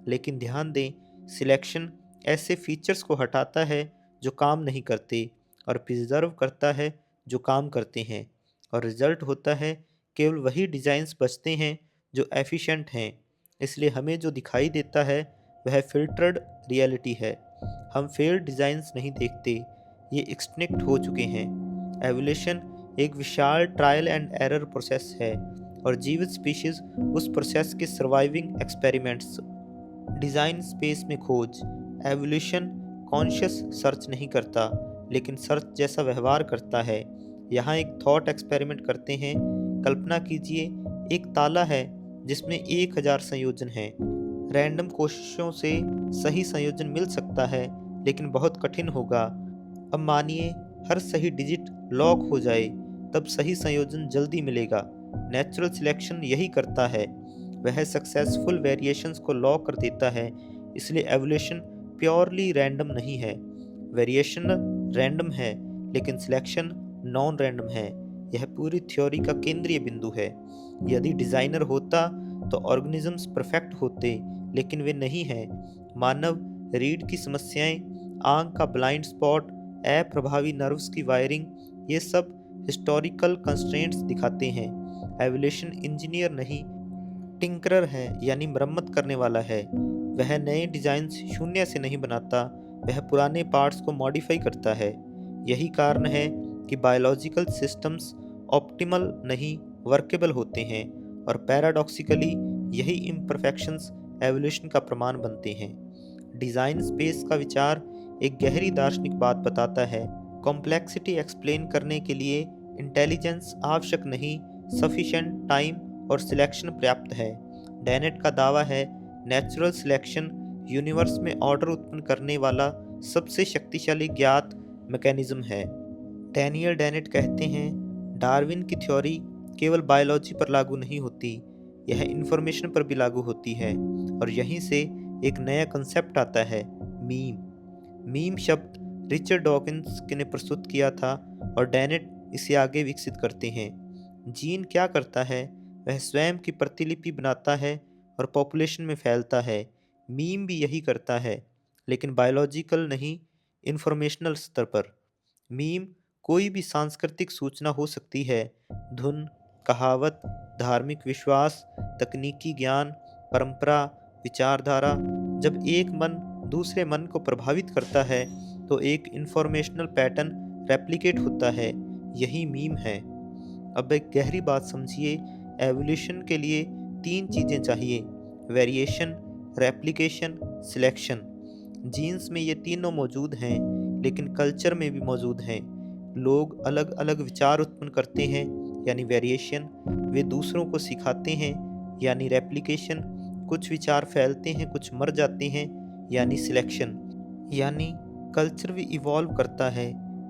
लेकिन ध्यान दें, सिलेक्शन ऐसे फीचर्स को हटाता है जो काम नहीं करते और प्रिजर्व करता है जो काम करते हैं, और रिजल्ट होता है केवल वही डिज़ाइंस बचते हैं जो एफिशिएंट हैं। इसलिए हमें जो दिखाई देता है वह फिल्टर्ड रियलिटी है। हम फेल्ड डिज़ाइंस नहीं देखते, ये एक्सटिंक्ट हो चुके हैं। एवोल्यूशन एक विशाल ट्रायल एंड एरर प्रोसेस है, और जीवित स्पीशीज उस प्रोसेस के सर्वाइविंग एक्सपेरिमेंट्स। डिज़ाइन स्पेस में खोज। एवोल्यूशन कॉन्शियस सर्च नहीं करता, लेकिन सर्च जैसा व्यवहार करता है। यहाँ एक थॉट एक्सपेरिमेंट करते हैं। कल्पना कीजिए, एक ताला है जिसमें 1000 संयोजन हैं। रैंडम कोशिशों से सही संयोजन मिल सकता है, लेकिन बहुत कठिन होगा। अब मानिए हर सही डिजिट लॉक हो जाए, तब सही संयोजन जल्दी मिलेगा। नेचुरल सिलेक्शन यही करता है, वह सक्सेसफुल वेरिएशंस को लॉक कर देता है। इसलिए एवोल्यूशन प्योरली रैंडम नहीं है। वेरिएशन रैंडम है, लेकिन सिलेक्शन नॉन रैंडम है। यह पूरी थ्योरी का केंद्रीय बिंदु है। यदि डिजाइनर होता तो ऑर्गेनिजम्स परफेक्ट होते, लेकिन वे नहीं हैं। मानव रीढ़ की समस्याएं आंख का ब्लाइंड स्पॉट, अप्रभावी नर्व्स की वायरिंग, ये सब हिस्टोरिकल कंस्ट्रेंट्स दिखाते हैं। एवोल्यूशन इंजीनियर नहीं, टिंकरर है, यानी मरम्मत करने वाला है। वह नए डिजाइन्स शून्य से नहीं बनाता, वह पुराने पार्ट्स को मॉडिफाई करता है। यही कारण है कि बायोलॉजिकल सिस्टम्स ऑप्टिमल नहीं, वर्केबल होते हैं, और पैराडॉक्सिकली यही इम्परफेक्शंस एवोल्यूशन का प्रमाण बनते हैं। डिज़ाइन स्पेस का विचार एक गहरी दार्शनिक बात बताता है। कॉम्प्लेक्सिटी एक्सप्लेन करने के लिए इंटेलिजेंस आवश्यक नहीं, सफिशिएंट टाइम और सिलेक्शन पर्याप्त है। डेनेट का दावा है, नेचुरल सिलेक्शन यूनिवर्स में ऑर्डर उत्पन्न करने वाला सबसे शक्तिशाली ज्ञात मैकेनिज्म है। डैनियल डेनेट कहते हैं, डार्विन की थ्योरी केवल बायोलॉजी पर लागू नहीं होती, यह इंफॉर्मेशन पर भी लागू होती है। और यहीं से एक नया कंसेप्ट आता है, मीम। मीम शब्द रिचर्ड डॉकिंस ने प्रस्तुत किया था और डेनेट इसे आगे विकसित करते हैं। जीन क्या करता है? वह स्वयं की प्रतिलिपि बनाता है और पॉपुलेशन में फैलता है। मीम भी यही करता है, लेकिन बायोलॉजिकल नहीं, इंफॉर्मेशनल स्तर पर। मीम कोई भी सांस्कृतिक सूचना हो सकती है, धुन, कहावत, धार्मिक विश्वास, तकनीकी ज्ञान, परंपरा, विचारधारा। जब एक मन दूसरे मन को प्रभावित करता है तो एक इंफॉर्मेशनल पैटर्न रेप्लिकेट होता है, यही मीम है। अब एक गहरी बात समझिए, एवोल्यूशन के लिए 3 चीज़ें चाहिए, वेरिएशन, रेप्लिकेशन, सिलेक्शन। जीन्स में ये तीनों मौजूद हैं, लेकिन कल्चर में भी मौजूद हैं। लोग अलग अलग विचार उत्पन्न करते हैं, यानी वेरिएशन। वे दूसरों को सिखाते हैं, यानी रेप्लिकेशन। कुछ विचार फैलते हैं, कुछ मर जाते हैं, यानी सिलेक्शन। यानी कल्चर भी इवॉल्व करता है।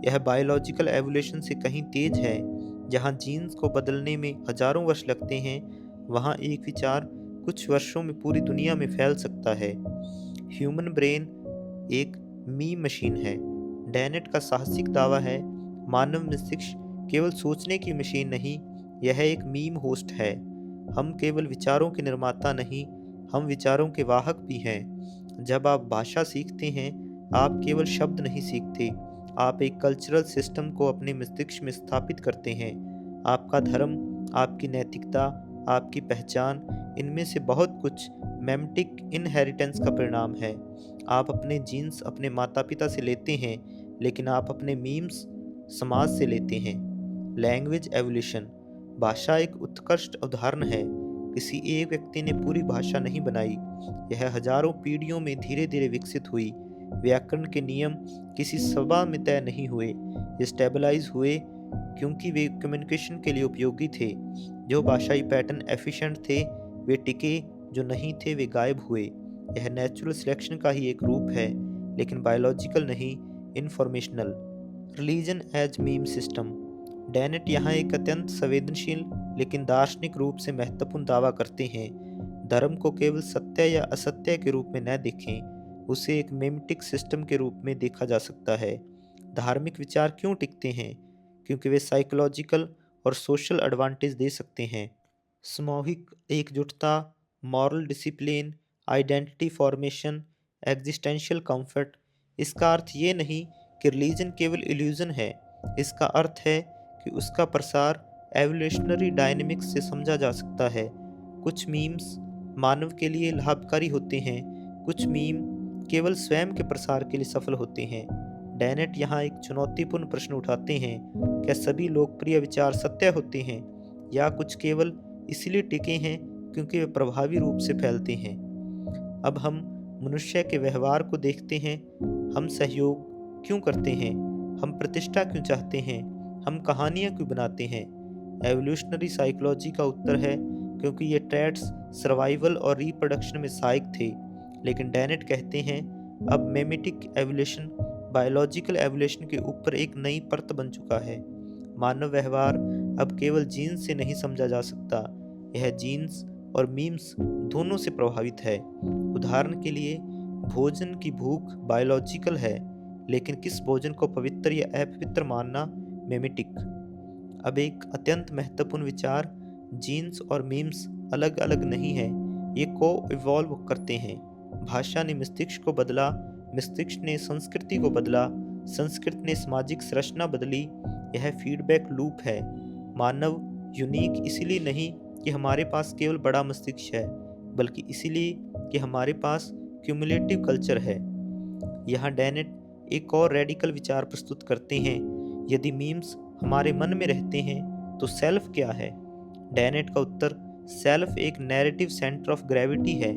यह बायोलॉजिकल एवोल्यूशन से कहीं तेज है। जहाँ जीन्स को बदलने में हजारों वर्ष लगते हैं, वहाँ एक विचार कुछ वर्षों में पूरी दुनिया में फैल सकता है। ह्यूमन ब्रेन एक मीम मशीन है। डेनेट का साहसिक दावा है, मानव मस्तिष्क केवल सोचने की मशीन नहीं, यह एक मीम होस्ट है। हम केवल विचारों के निर्माता नहीं, हम विचारों के वाहक भी हैं। जब आप भाषा सीखते हैं, आप केवल शब्द नहीं सीखते, आप एक कल्चरल सिस्टम को अपने मस्तिष्क में स्थापित करते हैं। आपका धर्म, आपकी नैतिकता, आपकी पहचान, इनमें से बहुत कुछ मेमेटिक इनहेरिटेंस का परिणाम है। आप अपने जीन्स अपने माता पिता से लेते हैं, लेकिन आप अपने मीम्स समाज से लेते हैं। लैंग्वेज एवोल्यूशन, भाषा एक उत्कृष्ट उदाहरण है। किसी एक व्यक्ति ने पूरी भाषा नहीं बनाई, यह हजारों पीढ़ियों में धीरे धीरे विकसित हुई। व्याकरण के नियम किसी सभा में तय नहीं हुए, ये स्टेबलाइज हुए क्योंकि वे कम्युनिकेशन के लिए उपयोगी थे। जो भाषाई पैटर्न एफिशिएंट थे वे टिके, जो नहीं थे वे गायब हुए। यह नेचुरल सिलेक्शन का ही एक रूप है, लेकिन बायोलॉजिकल नहीं, informational. Religion as meme system, Dennett यहाँ एक अत्यंत संवेदनशील लेकिन दार्शनिक रूप से महत्वपूर्ण दावा करते हैं। धर्म को केवल सत्य या असत्य के रूप में न देखें, उसे एक मेमेटिक सिस्टम के रूप में देखा जा सकता है। धार्मिक विचार क्यों टिकते हैं? क्योंकि वे साइकोलॉजिकल और सोशल एडवांटेज दे सकते हैं। सामूहिक एकजुटता, moral discipline, identity formation, existential comfort. इसका अर्थ ये नहीं कि रिलीजन केवल इल्यूजन है, इसका अर्थ है कि उसका प्रसार एवोल्यूशनरी डायनेमिक्स से समझा जा सकता है। कुछ मीम्स मानव के लिए लाभकारी होते हैं, कुछ मीम केवल स्वयं के प्रसार के लिए सफल होते हैं। डेनेट यहाँ एक चुनौतीपूर्ण प्रश्न उठाते हैं, क्या सभी लोकप्रिय विचार सत्य होते हैं, या कुछ केवल इसलिए टिके हैं क्योंकि वे प्रभावी रूप से फैलते हैं। अब हम मनुष्य के व्यवहार को देखते हैं। हम सहयोग क्यों करते हैं? हम प्रतिष्ठा क्यों चाहते हैं? हम कहानियाँ क्यों बनाते हैं? एवोल्यूशनरी साइकोलॉजी का उत्तर है क्योंकि ये ट्रेड्स सर्वाइवल और रिप्रोडक्शन में सहायक थे। लेकिन डेनेट कहते हैं, अब मेमेटिक एवोल्यूशन बायोलॉजिकल एवोल्यूशन के ऊपर एक नई परत बन चुका है। मानव व्यवहार अब केवल जीन्स से नहीं समझा जा सकता, यह जीन्स और मीम्स दोनों से प्रभावित है। उदाहरण के लिए, भोजन की भूख बायोलॉजिकल है, लेकिन किस भोजन को पवित्र या अपवित्र मानना मेमेटिक। अब एक अत्यंत महत्वपूर्ण विचार, जीन्स और मीम्स अलग अलग नहीं हैं, ये को इवॉल्व करते हैं। भाषा ने मस्तिष्क को बदला, मस्तिष्क ने संस्कृति को बदला, संस्कृति ने सामाजिक संरचना बदली। यह फीडबैक लूप है। मानव यूनिक इसलिए नहीं कि हमारे पास केवल बड़ा मस्तिष्क है, बल्कि इसलिए कि हमारे पास क्यूमुलेटिव कल्चर है। यहाँ डेनेट एक और रेडिकल विचार प्रस्तुत करते हैं। यदि मीम्स हमारे मन में रहते हैं तो सेल्फ क्या है? डेनेट का उत्तर, सेल्फ एक नैरेटिव सेंटर ऑफ ग्रेविटी है।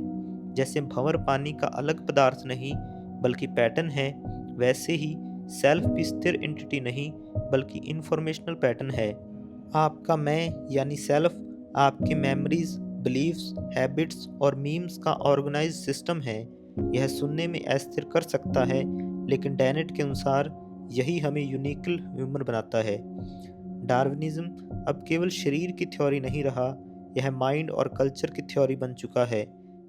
जैसे भंवर पानी का अलग पदार्थ नहीं बल्कि पैटर्न है, वैसे ही सेल्फ भी स्थिर एंटिटी नहीं बल्कि इंफॉर्मेशनल पैटर्न है। आपका मैं यानी सेल्फ आपके मेमोरीज, बिलीव्स, हैबिट्स और मीम्स का ऑर्गेनाइज्ड सिस्टम है। यह सुनने में अस्थिर कर सकता है, लेकिन डेनेट के अनुसार यही हमें यूनिकल ह्यूमन बनाता है। डार्विनिज्म अब केवल शरीर की थ्योरी नहीं रहा, यह माइंड और कल्चर की थ्योरी बन चुका है।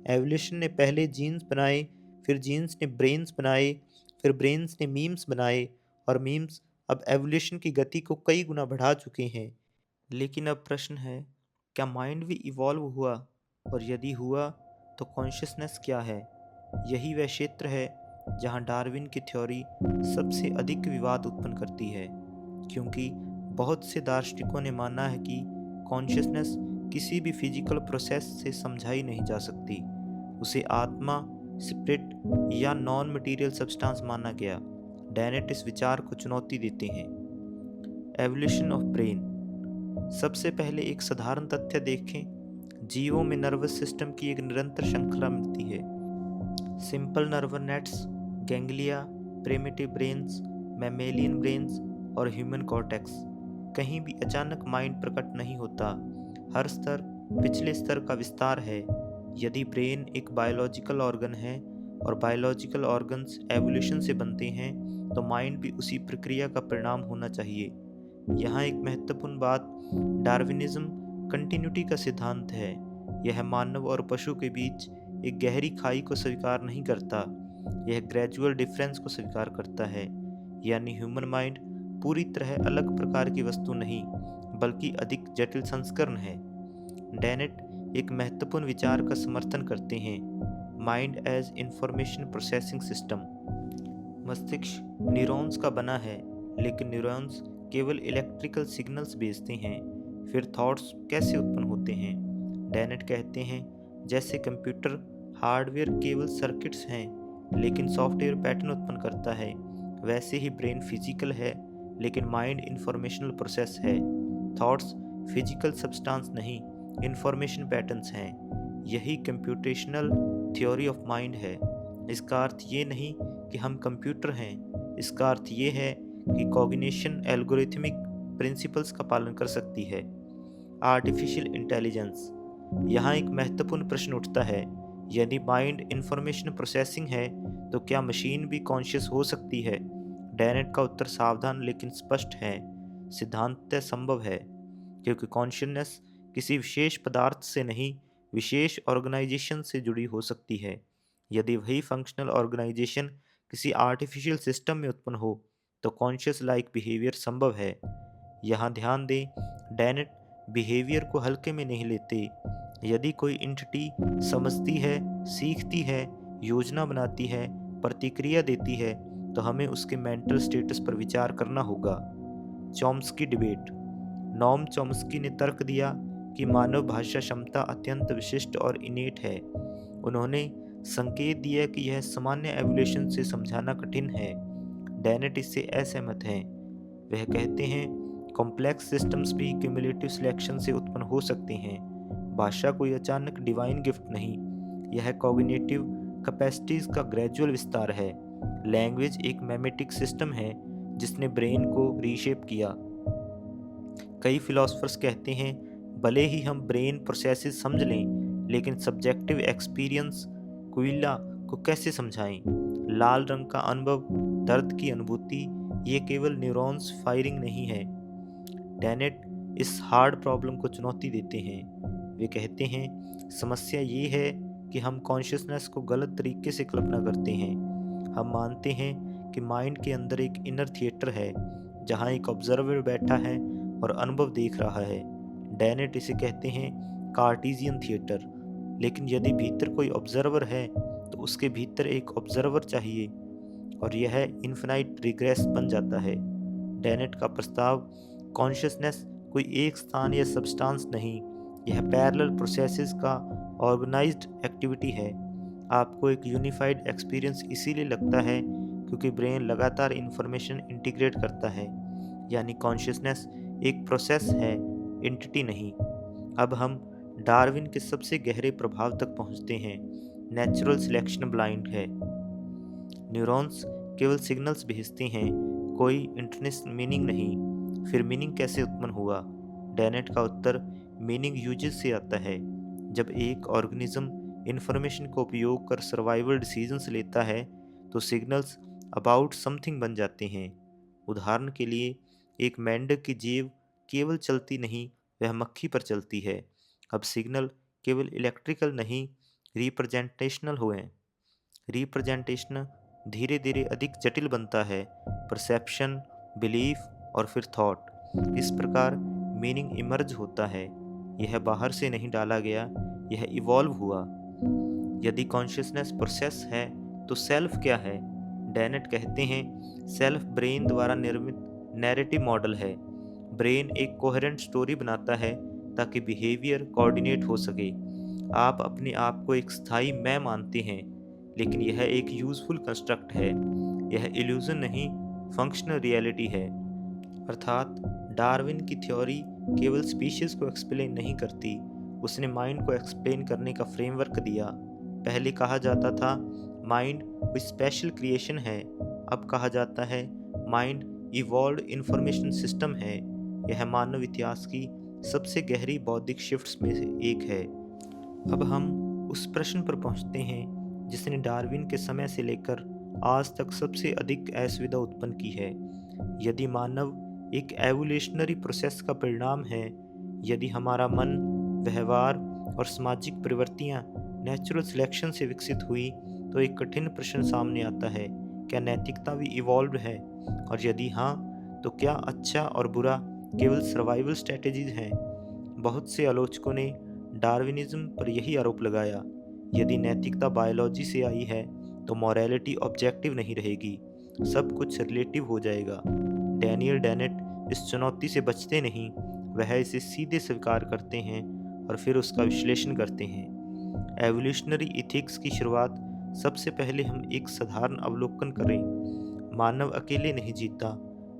एवोल्यूशन ने पहले जीन्स बनाए, फिर जीन्स ने ब्रेन्स बनाए, फिर ब्रेन्स ने मीम्स बनाए, और मीम्स अब एवोल्यूशन की गति को कई गुना बढ़ा चुके हैं। लेकिन अब प्रश्न है, क्या माइंड भी इवॉल्व हुआ? और यदि हुआ तो कॉन्शियसनेस क्या है? यही वह क्षेत्र है जहां डार्विन की थ्योरी सबसे अधिक विवाद उत्पन्न करती है, क्योंकि बहुत से दार्शनिकों ने माना है कि कॉन्शियसनेस किसी भी फिजिकल प्रोसेस से समझाई नहीं जा सकती। उसे आत्मा, स्पिरिट या नॉन मटेरियल सब्सटेंस माना गया। डेनेट इस विचार को चुनौती देते हैं। Evolution of brain. सबसे पहले एक साधारण तथ्य देखें। जीवों में नर्वस सिस्टम की एक निरंतर श्रृंखला मिलती है। Simple nervous nets, ganglia, primitive brains, mammalian brains और ह्यूमन कॉर्टेक्स। कहीं भी अचानक माइंड प्रकट नहीं होता। हर स्तर पिछले स्तर का विस्तार है। यदि ब्रेन एक बायोलॉजिकल ऑर्गन है और बायोलॉजिकल ऑर्गन्स एवोल्यूशन से बनते हैं, तो माइंड भी उसी प्रक्रिया का परिणाम होना चाहिए। यहाँ एक महत्वपूर्ण बात, डार्विनिज्म कंटिन्यूटी का सिद्धांत है। यह मानव और पशु के बीच एक गहरी खाई को स्वीकार नहीं करता, यह ग्रेजुअल डिफरेंस को स्वीकार करता है। यानी ह्यूमन माइंड पूरी तरह अलग प्रकार की वस्तु नहीं, बल्कि अधिक जटिल संस्करण है। डेनेट एक महत्वपूर्ण विचार का समर्थन करते हैं, mind as information processing system. मस्तिष्क न्यूरॉन्स का बना है, लेकिन न्यूरॉन्स केवल इलेक्ट्रिकल सिग्नल्स भेजते हैं। फिर थॉट्स कैसे उत्पन्न होते हैं? डेनेट कहते हैं, जैसे कंप्यूटर हार्डवेयर केवल सर्किट्स हैं, लेकिन सॉफ्टवेयर पैटर्न उत्पन्न करता है, वैसे ही ब्रेन फिजिकल है, लेकिन माइंड इंफॉर्मेशनल प्रोसेस है। थॉट्स फिजिकल सब्सटेंस नहीं, इंफॉर्मेशन पैटर्न्स हैं। यही कंप्यूटेशनल थ्योरी ऑफ माइंड है। इसका अर्थ ये नहीं कि हम कंप्यूटर हैं, इसका अर्थ ये है कि कॉग्निशन एल्गोरिथमिक प्रिंसिपल्स का पालन कर सकती है। Artificial intelligence. यहाँ एक महत्वपूर्ण प्रश्न उठता है, यदि माइंड इंफॉर्मेशन प्रोसेसिंग है तो क्या मशीन भी कॉन्शियस हो सकती है? डेनेट का उत्तर सावधान लेकिन स्पष्ट है, सिद्धांततः संभव है, क्योंकि कॉन्शियसनेस किसी विशेष पदार्थ से नहीं, विशेष ऑर्गेनाइजेशन से जुड़ी हो सकती है। यदि वही फंक्शनल ऑर्गेनाइजेशन किसी आर्टिफिशियल सिस्टम में उत्पन्न हो तो कॉन्शियस लाइक बिहेवियर संभव है। यहाँ ध्यान दें, डेनेट बिहेवियर को हल्के में नहीं लेते। यदि कोई एंटिटी समझती है, सीखती है, योजना बनाती है, प्रतिक्रिया देती है, तो हमें उसके मेंटल स्टेटस पर विचार करना होगा। Chomsky debate. नॉम चॉम्स्की ने तर्क दिया कि मानव भाषा क्षमता अत्यंत विशिष्ट और इनेट है। उन्होंने संकेत दिया कि यह सामान्य एवोल्यूशन से समझाना कठिन है। डेनेट इससे असहमत हैं। वह कहते हैं, कॉम्प्लेक्स सिस्टम्स भी क्यूमुलेटिव सिलेक्शन से उत्पन्न हो सकते हैं। भाषा कोई अचानक डिवाइन गिफ्ट नहीं, यह कॉग्निटिव कैपेसिटीज का ग्रेजुअल विस्तार है। लैंग्वेज एक मेमेटिक सिस्टम है जिसने ब्रेन को रीशेप किया। कई फिलोसफर्स कहते हैं, भले ही हम ब्रेन प्रोसेसेस समझ लें, लेकिन सब्जेक्टिव एक्सपीरियंस क्विला को कैसे समझाएं? लाल रंग का अनुभव, दर्द की अनुभूति, ये केवल न्यूरॉन्स फायरिंग नहीं है। डेनेट इस हार्ड प्रॉब्लम को चुनौती देते हैं। वे कहते हैं, समस्या ये है कि हम कॉन्शियसनेस को गलत तरीके से कल्पना करते हैं। हम मानते हैं कि माइंड के अंदर एक इनर थिएटर है, जहाँ एक ऑब्जर्वर बैठा है और अनुभव देख रहा है। डेनेट इसे कहते हैं कार्टेशियन थिएटर। लेकिन यदि भीतर कोई ऑब्जर्वर है तो उसके भीतर एक ऑब्जर्वर चाहिए। और यह इन्फिनाइट रिग्रेस बन जाता है। डेनेट का प्रस्ताव, कॉन्शियसनेस कोई एक स्थान या सब्सटेंस नहीं, यह पैरेलल प्रोसेसेस का ऑर्गेनाइज्ड एक्टिविटी है। आपको एक यूनिफाइड एक्सपीरियंस इसीलिए लगता है क्योंकि ब्रेन लगातार इंफॉर्मेशन इंटीग्रेट करता है, यानी कॉन्शियसनेस एक प्रोसेस है, एंटिटी नहीं। अब हम डार्विन के सबसे गहरे प्रभाव तक पहुंचते हैं। नेचुरल सिलेक्शन ब्लाइंड है। न्यूरॉन्स केवल सिग्नल्स भेजते हैं, कोई इंटरनल मीनिंग नहीं। फिर मीनिंग कैसे उत्पन्न हुआ? डेनेट का उत्तर मीनिंग यूजेस से आता है। जब एक ऑर्गेनिज्म इंफॉर्मेशन का उपयोग कर सर्वाइवल डिसीजंस लेता है तो सिग्नल्स अबाउट समथिंग बन जाते हैं। उदाहरण के लिए, एक मेंढक की जीभ केवल चलती नहीं, वह मक्खी पर चलती है। अब सिग्नल केवल इलेक्ट्रिकल नहीं, रिप्रेजेंटेशनल हुए। रिप्रेजेंटेशन धीरे धीरे अधिक जटिल बनता है, परसेप्शन, बिलीफ और फिर थॉट। इस प्रकार मीनिंग इमर्ज होता है। यह बाहर से नहीं डाला गया, यह इवॉल्व हुआ। यदि कॉन्शियसनेस प्रोसेस है तो सेल्फ क्या है? डेनेट कहते हैं सेल्फ ब्रेन द्वारा निर्मित नैरेटिव मॉडल है। ब्रेन एक कोहेरेंट स्टोरी बनाता है ताकि बिहेवियर कोऑर्डिनेट हो सके। आप अपने आप को एक स्थायी मैं मानते हैं, लेकिन यह एक यूजफुल कंस्ट्रक्ट है। यह इल्यूजन नहीं, फंक्शनल रियलिटी है। अर्थात डार्विन की थ्योरी केवल स्पीशीज को एक्सप्लेन नहीं करती, उसने माइंड को एक्सप्लेन करने का फ्रेमवर्क दिया। पहले कहा जाता था माइंड कोई स्पेशल क्रिएशन है, अब कहा जाता है माइंड इवॉल्व्ड इंफॉर्मेशन सिस्टम है। यह मानव इतिहास की सबसे गहरी बौद्धिक शिफ्ट्स में से एक है। अब हम उस प्रश्न पर पहुंचते हैं जिसने डार्विन के समय से लेकर आज तक सबसे अधिक असुविधा उत्पन्न की है। यदि मानव एक एवोल्यूशनरी प्रोसेस का परिणाम है, यदि हमारा मन, व्यवहार और सामाजिक प्रवृत्तियां नेचुरल सिलेक्शन से विकसित हुई, तो एक कठिन प्रश्न सामने आता है, क्या नैतिकता भी इवॉल्व है? और यदि हाँ, तो क्या अच्छा और बुरा केवल सर्वाइवल स्ट्रेटजीज हैं? बहुत से आलोचकों ने डार्विनिज्म पर यही आरोप लगाया, यदि नैतिकता बायोलॉजी से आई है तो मॉरलिटी ऑब्जेक्टिव नहीं रहेगी, सब कुछ रिलेटिव हो जाएगा। डैनियल डेनेट इस चुनौती से बचते नहीं, वह इसे सीधे स्वीकार करते हैं और फिर उसका विश्लेषण करते हैं। एवोल्यूशनरी इथिक्स की शुरुआत सबसे पहले हम एक साधारण अवलोकन करें। मानव अकेले नहीं जीता,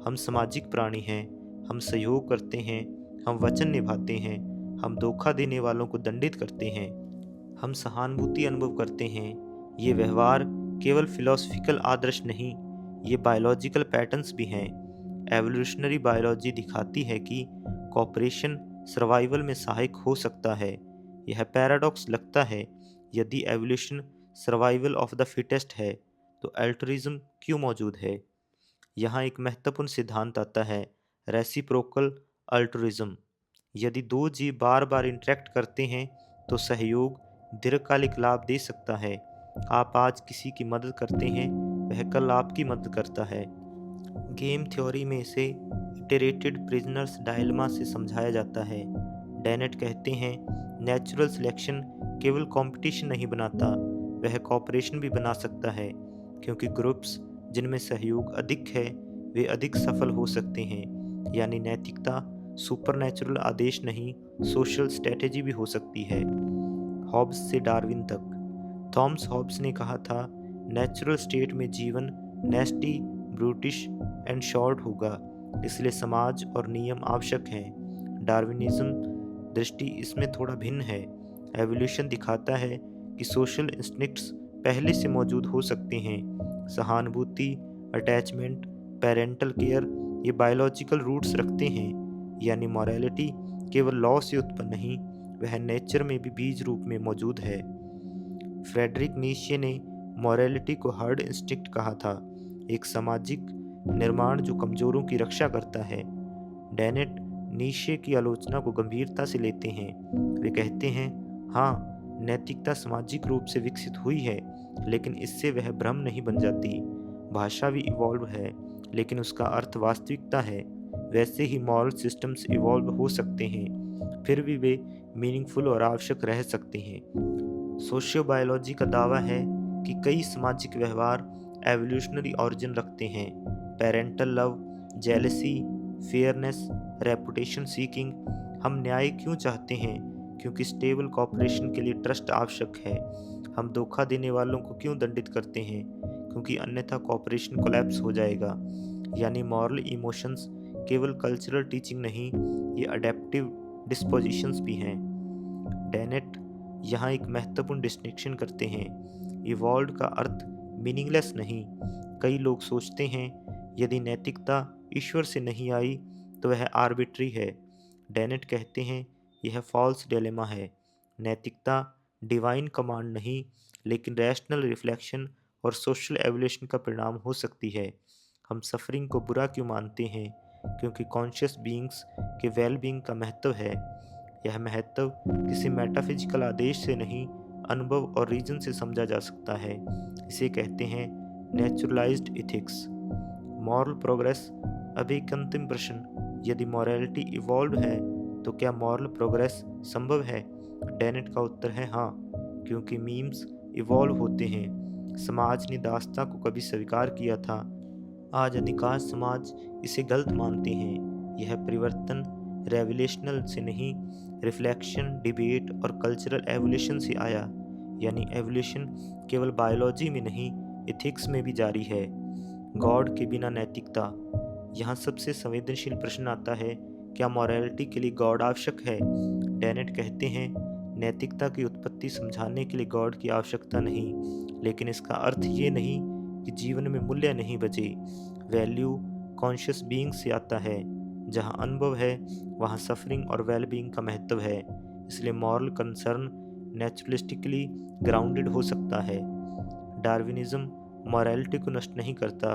हम सामाजिक प्राणी हैं, हम सहयोग करते हैं, हम वचन निभाते हैं, हम धोखा देने वालों को दंडित करते हैं, हम सहानुभूति अनुभव करते हैं। ये व्यवहार केवल फिलोसफिकल आदर्श नहीं, ये बायोलॉजिकल पैटर्न्स भी हैं। एवोल्यूशनरी बायोलॉजी दिखाती है कि कॉपरेशन सर्वाइवल में सहायक हो सकता है। यह पैराडॉक्स लगता है, यदि evolution survival of the fittest है तो अल्ट्रुइज्म क्यों मौजूद है? यहाँ एक महत्वपूर्ण सिद्धांत आता है, रेसिप्रोकल अल्ट्रुइज्म। यदि दो जीव बार बार इंटरेक्ट करते हैं तो सहयोग दीर्घकालिक लाभ दे सकता है। आप आज किसी की मदद करते हैं, वह कल आपकी मदद करता है। गेम थ्योरी में इसे इटरेटेड प्रिजनर्स डायलेमा से समझाया जाता है। डेनेट कहते हैं नेचुरल सिलेक्शन केवल कंपटीशन नहीं बनाता, वह कॉपरेशन भी बना सकता है, क्योंकि ग्रुप्स जिनमें सहयोग अधिक है वे अधिक सफल हो सकते हैं। यानी नैतिकता सुपरनैचुरल आदेश नहीं, सोशल स्ट्रेटेजी भी हो सकती है। हॉब्स से डार्विन तक। थॉमस हॉब्स ने कहा था नेचुरल स्टेट में जीवन नेस्टी, ब्रूटिश एंड शॉर्ट होगा, इसलिए समाज और नियम आवश्यक हैं। डार्विनिज्म दृष्टि इसमें थोड़ा भिन्न है। एवोल्यूशन दिखाता है कि सोशल इंस्टिंक्ट्स पहले से मौजूद हो सकते हैं। सहानुभूति, अटैचमेंट, पेरेंटल केयर ये बायोलॉजिकल रूट्स रखते हैं। यानी मॉरलिटी केवल लॉ से उत्पन्न नहीं, वह नेचर में भी बीज रूप में मौजूद है। फ्रेडरिक नीशे ने मॉरलिटी को हर्ड इंस्टिंक्ट कहा था, एक सामाजिक निर्माण जो कमजोरों की रक्षा करता है। डेनेट नीशे की आलोचना को गंभीरता से लेते हैं। वे कहते हैं हाँ, नैतिकता सामाजिक रूप से विकसित हुई है, लेकिन इससे वह भ्रम नहीं बन जाती। भाषा भी इवॉल्व है, लेकिन उसका अर्थ वास्तविकता है। वैसे ही मॉरल सिस्टम्स इवॉल्व हो सकते हैं, फिर भी वे मीनिंगफुल और आवश्यक रह सकते हैं। सोशियोबायोलॉजी का दावा है कि कई सामाजिक व्यवहार एवोल्यूशनरी ऑरिजिन रखते हैं। Parental love, jealousy, fairness, reputation seeking. हम न्याय क्यों चाहते हैं? क्योंकि स्टेबल कॉपरेशन के लिए ट्रस्ट आवश्यक है। हम धोखा देने वालों को क्यों दंडित करते हैं? क्योंकि अन्यथा कॉपरेशन कोलैप्स हो जाएगा। यानी मॉरल इमोशंस केवल कल्चरल टीचिंग नहीं, ये अडेप्टिव डिस्पोजिशंस भी हैं। डेनेट यहाँ एक महत्वपूर्ण डिस्टिंक्शन करते हैं। इवॉल्व का अर्थ मीनिंगलेस नहीं। कई लोग सोचते हैं यदि नैतिकता ईश्वर से नहीं आई तो वह आर्बिट्री है। डेनेट कहते हैं यह फॉल्स डिलेमा है। नैतिकता डिवाइन कमांड नहीं, लेकिन रैशनल रिफ्लेक्शन और सोशल एवोल्यूशन का परिणाम हो सकती है। हम सफरिंग को बुरा क्यों मानते हैं? क्योंकि कॉन्शियस बीइंग्स के वेल बीइंग का महत्व है। यह महत्व किसी मेटाफिजिकल आदेश से नहीं, अनुभव और रीजन से समझा जा सकता है। इसे कहते हैं नेचुरलाइज्ड इथिक्स। Moral progress. अब एक अंतिम प्रश्न, यदि मॉरलिटी इवॉल्व है तो क्या मॉरल प्रोग्रेस संभव है? डेनेट का उत्तर है हाँ, क्योंकि मीम्स इवॉल्व होते हैं। समाज ने दास्ता को कभी स्वीकार किया था, आज अधिकांश समाज इसे गलत मानते हैं। यह परिवर्तन रेवोल्यूशनल से नहीं, रिफ्लेक्शन, डिबेट और कल्चरल एवोल्यूशन से आया। यानी एवोल्यूशन केवल बायोलॉजी में नहीं, एथिक्स में भी जारी है। गॉड के बिना नैतिकता। यहाँ सबसे संवेदनशील प्रश्न आता है, क्या मॉरलिटी के लिए गॉड आवश्यक है? डेनेट कहते हैं नैतिकता की उत्पत्ति समझाने के लिए गॉड की आवश्यकता नहीं, लेकिन इसका अर्थ ये नहीं कि जीवन में मूल्य नहीं बचे। वैल्यू कॉन्शियस बीइंग से आता है। जहाँ अनुभव है वहाँ सफरिंग और वेल बीइंग का महत्व है। इसलिए मॉरल कंसर्न नेचुरलिस्टिकली ग्राउंडेड हो सकता है। डार्विनिज्म मॉरलिटी को नष्ट नहीं करता,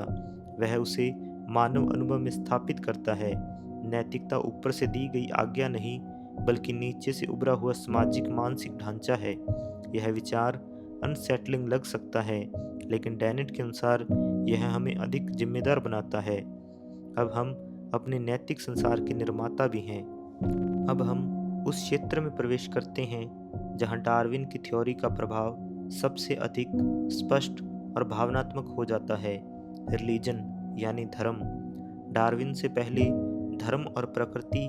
वह उसे मानव अनुभव में स्थापित करता है। नैतिकता ऊपर से दी गई आज्ञा नहीं, बल्कि नीचे से उभरा हुआ सामाजिक मानसिक ढांचा है। यह विचार अनसेटलिंग लग सकता है, लेकिन डेनेट के अनुसार यह हमें अधिक जिम्मेदार बनाता है। अब हम अपने नैतिक संसार के निर्माता भी हैं। अब हम उस क्षेत्र में प्रवेश करते हैं जहां डार्विन की थ्योरी का प्रभाव सबसे अधिक स्पष्ट और भावनात्मक हो जाता है। रिलीजन यानी धर्म। डार्विन से पहले धर्म और प्रकृति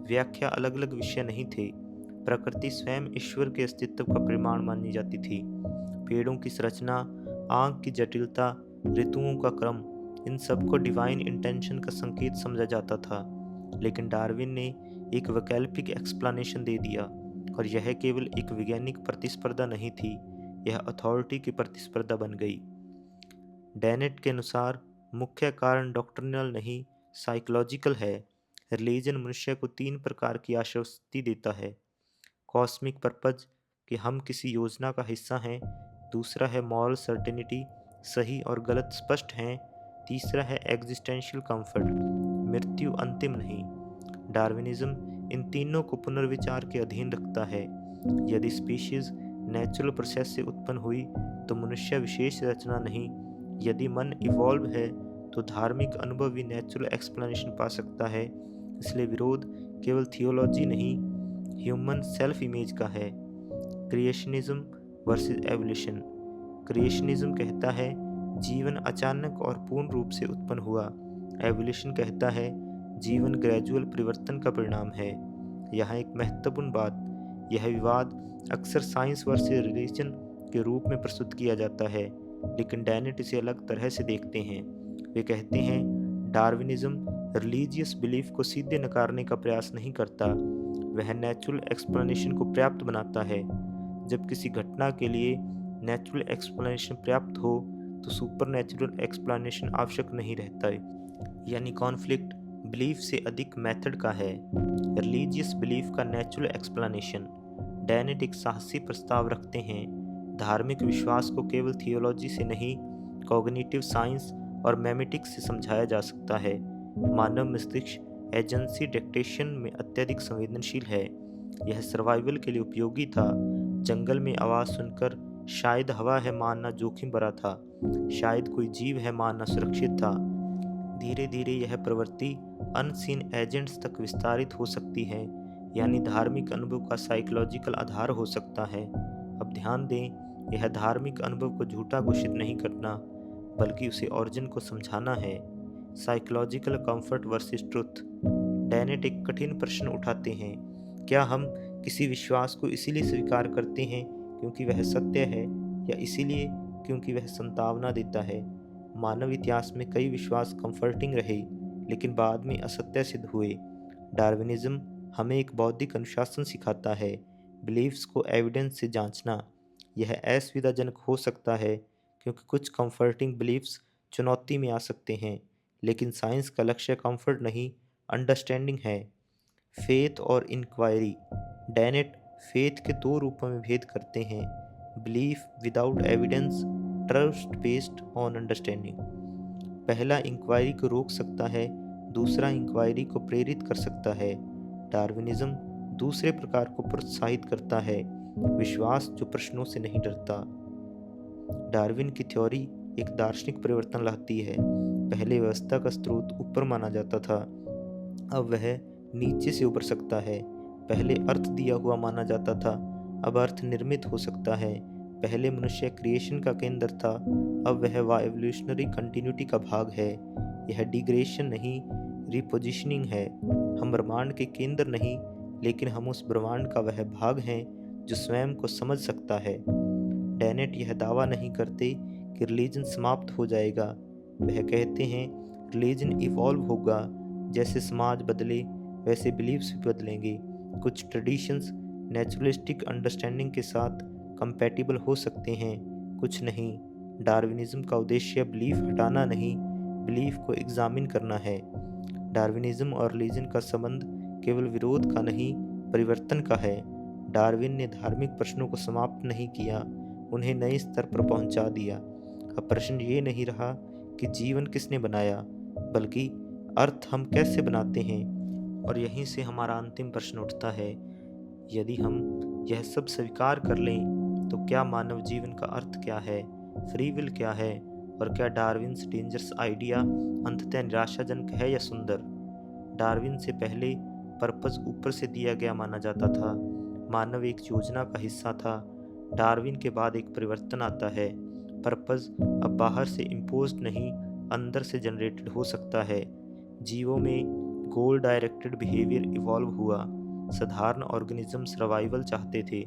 व्याख्या अलग अलग विषय नहीं थे। प्रकृति स्वयं ईश्वर के अस्तित्व का प्रमाण मानी जाती थी। पेड़ों की संरचना, आग की जटिलता, ऋतुओं का क्रम, इन सबको डिवाइन इंटेंशन का संकेत समझा जाता था। लेकिन डार्विन ने एक वैकल्पिक एक्सप्लेनेशन दे दिया, और यह केवल एक वैज्ञानिक प्रतिस्पर्धा नहीं थी, यह अथॉरिटी की प्रतिस्पर्धा बन गई। डेनेट के अनुसार मुख्य कारण डॉक्ट्रिनल नहीं, साइकोलॉजिकल है। रिलीजन मनुष्य को 3 प्रकार की आश्वस्ति देता है। कॉस्मिक पर्पज कि हम किसी योजना का हिस्सा हैं। दूसरा है मॉरल सर्टेनिटी, सही और गलत स्पष्ट हैं। तीसरा है एग्जिस्टेंशियल कंफर्ट, मृत्यु अंतिम नहीं। डार्विनिज्म इन तीनों को पुनर्विचार के अधीन रखता है। यदि स्पीशीज नेचुरल प्रोसेस से उत्पन्न हुई तो मनुष्य विशेष रचना नहीं। यदि मन इवॉल्व है तो धार्मिक अनुभव भी नेचुरल एक्सप्लेनेशन पा सकता है। इसलिए विरोध केवल थियोलॉजी नहीं, ह्यूमन सेल्फ इमेज का है। Creationism versus evolution. क्रिएशनिज्म कहता है जीवन अचानक और पूर्ण रूप से उत्पन्न हुआ। एवोल्यूशन कहता है जीवन ग्रेजुअल परिवर्तन का परिणाम है। यहाँ एक महत्वपूर्ण बात, यह विवाद अक्सर साइंस वर्सेस रिलीजन के रूप में प्रस्तुत किया जाता है, लेकिन डेनेट इसे अलग तरह से देखते हैं। वे कहते हैं डार्विनिज्म रिलीजियस बिलीफ को सीधे नकारने का प्रयास नहीं करता, वह नेचुरल एक्सप्लेनेशन को पर्याप्त बनाता है। जब किसी घटना के लिए नेचुरल एक्सप्लेनेशन पर्याप्त हो तो सुपर नेचुरल एक्सप्लेनेशन आवश्यक नहीं रहता है। यानी कॉन्फ्लिक्ट बिलीफ से अधिक मेथड का है। रिलीजियस बिलीफ का नेचुरल एक्सप्लेनेशन। डेनेट एक साहसी प्रस्ताव रखते हैं, धार्मिक विश्वास को केवल थियोलॉजी से नहीं, कॉग्निटिव साइंस और मैमेटिक्स से समझाया जा सकता है। मानव मस्तिष्क एजेंसी डिक्टेशन में अत्यधिक संवेदनशील है। यह सर्वाइवल के लिए उपयोगी था। जंगल में आवाज़ सुनकर शायद हवा है मानना जोखिम भरा था, शायद कोई जीव है मानना सुरक्षित था। धीरे धीरे यह प्रवृत्ति अनसीन एजेंट्स तक विस्तारित हो सकती है, यानी धार्मिक अनुभव का साइकोलॉजिकल आधार हो सकता है। अब ध्यान दें, यह धार्मिक अनुभव को झूठा घोषित नहीं करना, बल्कि उसे ओरिजिन को समझाना है। Psychological comfort versus truth. Dennett एक कठिन प्रश्न उठाते हैं, क्या हम किसी विश्वास को इसीलिए स्वीकार करते हैं क्योंकि वह सत्य है, या इसीलिए क्योंकि वह संभावना देता है? मानव इतिहास में कई विश्वास कंफर्टिंग रहे, लेकिन बाद में असत्य सिद्ध हुए। डार्विनिज्म हमें एक बौद्धिक अनुशासन सिखाता है, बिलीफ्स को एविडेंस से जांचना। यह असुविधाजनक हो सकता है क्योंकि कुछ कंफर्टिंग बिलीफ्स चुनौती में आ सकते हैं, लेकिन साइंस का लक्ष्य कंफर्ट नहीं, अंडरस्टैंडिंग है। फेथ और इंक्वायरी। डेनेट फेथ के दो रूपों में भेद करते हैं, belief without evidence, trust based on understanding. पहला इंक्वायरी को रोक सकता है, दूसरा इंक्वायरी को प्रेरित कर सकता है। डार्विनिज्म दूसरे प्रकार को प्रोत्साहित करता है, विश्वास जो प्रश्नों से नहीं डरता। डार्विन की थ्योरी एक दार्शनिक परिवर्तन लाती है। पहले व्यवस्था का स्रोत ऊपर माना जाता था, अब वह नीचे से उभर सकता है। पहले अर्थ दिया हुआ माना जाता था, अब अर्थ निर्मित हो सकता है। पहले मनुष्य क्रिएशन का केंद्र था, अब वह एवोल्यूशनरी कंटिन्यूटी का भाग है। यह डिग्रेडेशन नहीं, रिपोजिशनिंग है। हम ब्रह्मांड के केंद्र नहीं, लेकिन हम उस ब्रह्मांड का वह भाग हैं जो स्वयं को समझ सकता है। डेनेट यह दावा नहीं करते कि रिलीजन समाप्त हो जाएगा, वह कहते हैं रिलीजन इवॉल्व होगा, जैसे समाज बदले वैसे बिलीव्स भी बदलेंगे। कुछ ट्रेडिशंस नेचुरलिस्टिक अंडरस्टैंडिंग के साथ कंपैटिबल हो सकते हैं, कुछ नहीं। डार्विनिज्म का उद्देश्य बिलीफ हटाना नहीं, बिलीफ को एग्जामिन करना है। डार्विनिज्म और रिलीजन का संबंध केवल विरोध का नहीं, परिवर्तन का है। डार्विन ने धार्मिक प्रश्नों को समाप्त नहीं किया, उन्हें नए स्तर पर पहुंचा दिया। अब प्रश्न ये नहीं रहा कि जीवन किसने बनाया, बल्कि अर्थ हम कैसे बनाते हैं। और यहीं से हमारा अंतिम प्रश्न उठता है, यदि हम यह सब स्वीकार कर लें तो क्या मानव जीवन का अर्थ क्या है, फ्री विल क्या है, और क्या डार्विन्स डेंजरस आइडिया अंततः निराशाजनक है या सुंदर? डार्विन से पहले पर्पस ऊपर से दिया गया माना जाता था, मानव एक योजना का हिस्सा था। डार्विन के बाद एक परिवर्तन आता है, पर्पस अब बाहर से इम्पोज्ड नहीं, अंदर से जनरेटेड हो सकता है। जीवों में गोल डायरेक्टेड बिहेवियर इवॉल्व हुआ। साधारण ऑर्गेनिज्म सर्वाइवल चाहते थे,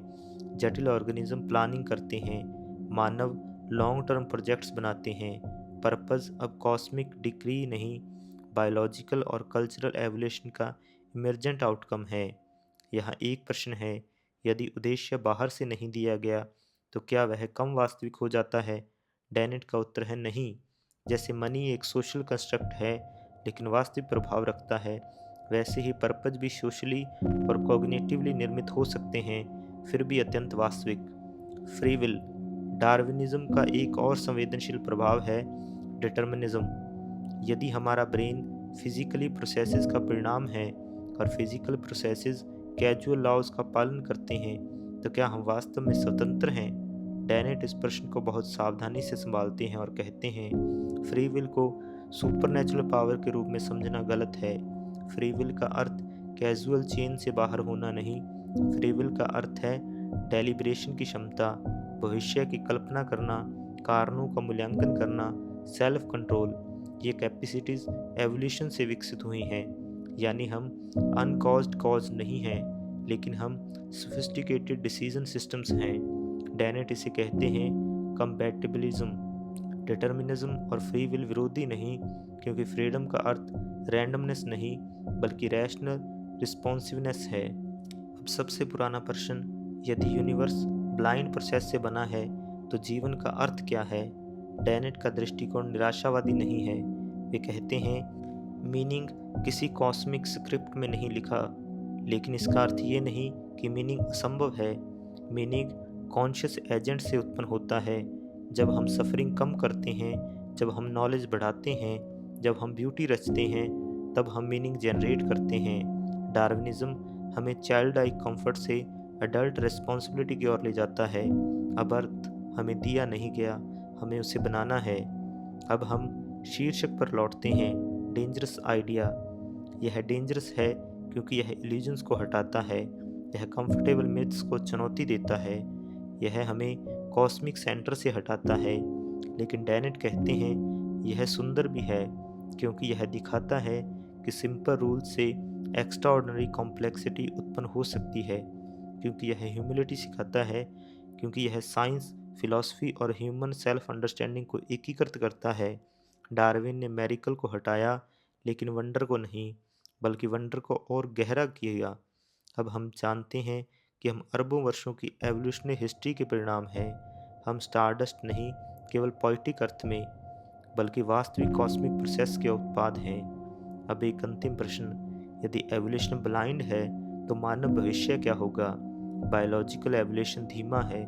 जटिल ऑर्गेनिज्म प्लानिंग करते हैं, मानव लॉन्ग टर्म प्रोजेक्ट्स बनाते हैं। पर्पस अब कॉस्मिक डिक्री नहीं, बायोलॉजिकल और कल्चरल एवोल्यूशन का इमरजेंट आउटकम है। यहाँ एक प्रश्न है, यदि उद्देश्य बाहर से नहीं दिया गया तो क्या वह कम वास्तविक हो जाता है? डेनेट का उत्तर है नहीं। जैसे मनी एक सोशल कंस्ट्रक्ट है लेकिन वास्तविक प्रभाव रखता है, वैसे ही पर्पज भी सोशली और कॉग्निटिवली निर्मित हो सकते हैं, फिर भी अत्यंत वास्तविक। Free will. डार्विनिज्म का एक और संवेदनशील प्रभाव है डिटर्मिनिज्म। यदि हमारा ब्रेन फिजिकली प्रोसेसेस का परिणाम है और फिजिकल प्रोसेसेस कैजुअल लॉज का पालन करते हैं, तो क्या हम वास्तव में स्वतंत्र हैं? डेनेट इस प्रश्न को बहुत सावधानी से संभालते हैं और कहते हैं, फ्री विल को सुपरनैचुरल पावर के रूप में समझना गलत है। फ्री विल का अर्थ कैजुअल चेन से बाहर होना नहीं, फ्री विल का अर्थ है डेलिब्रेशन की क्षमता, भविष्य की कल्पना करना, कारणों का मूल्यांकन करना, सेल्फ कंट्रोल। ये कैपेसिटीज एवोल्यूशन से विकसित हुई हैं, यानी हम अनकॉज्ड कॉज नहीं हैं, लेकिन हम सोफिस्टिकेटेड डिसीजन सिस्टम्स हैं। डेनेट इसे कहते हैं कंपैटिबिलिज्म। डिटर्मिनिज्म और फ्री विल विरोधी नहीं, क्योंकि फ्रीडम का अर्थ रैंडमनेस नहीं बल्कि रैशनल रिस्पॉन्सिवनेस है। अब सबसे पुराना प्रश्न, यदि यूनिवर्स ब्लाइंड प्रोसेस से बना है तो जीवन का अर्थ क्या है? डेनेट का दृष्टिकोण निराशावादी नहीं है। वे कहते हैं मीनिंग किसी कॉस्मिक स्क्रिप्ट में नहीं लिखा, लेकिन इसका अर्थ ये नहीं कि मीनिंग असंभव है। मीनिंग कॉन्शियस एजेंट से उत्पन्न होता है। जब हम सफरिंग कम करते हैं, जब हम नॉलेज बढ़ाते हैं, जब हम ब्यूटी रचते हैं, तब हम मीनिंग जनरेट करते हैं। डार्विनिज्म हमें चाइल्ड लाइक कंफर्ट से अडल्ट रिस्पॉन्सिबिलिटी की ओर ले जाता है। अब अर्थ हमें दिया नहीं गया, हमें उसे बनाना है। अब हम शीर्षक पर लौटते हैं, डेंजरस आइडिया। यह डेंजरस है क्योंकि यह इल्यूजन्स को हटाता है, यह कंफर्टेबल मिथ्स को चुनौती देता है, यह हमें कॉस्मिक सेंटर से हटाता है, लेकिन डैनेट कहते हैं यह सुंदर भी है क्योंकि यह दिखाता है कि सिंपल रूल से एक्स्ट्राऑर्डिनरी कॉम्प्लेक्सिटी उत्पन्न हो सकती है, क्योंकि यह ह्यूमिलिटी सिखाता है, क्योंकि यह साइंस, फिलॉसफी और ह्यूमन सेल्फ अंडरस्टैंडिंग को एकीकृत करता है। डार्विन ने मेरिकल को हटाया, लेकिन वंडर को नहीं, बल्कि वंडर को और गहरा किया। अब हम जानते हैं कि हम अरबों वर्षों की एवोल्यूशनरी हिस्ट्री के परिणाम हैं। हम स्टारडस्ट नहीं केवल पोइटिक अर्थ में, बल्कि वास्तविक कॉस्मिक प्रोसेस के उत्पाद हैं। अब एक अंतिम प्रश्न, यदि एवोल्यूशन ब्लाइंड है तो मानव भविष्य क्या होगा? बायोलॉजिकल एवोल्यूशन धीमा है,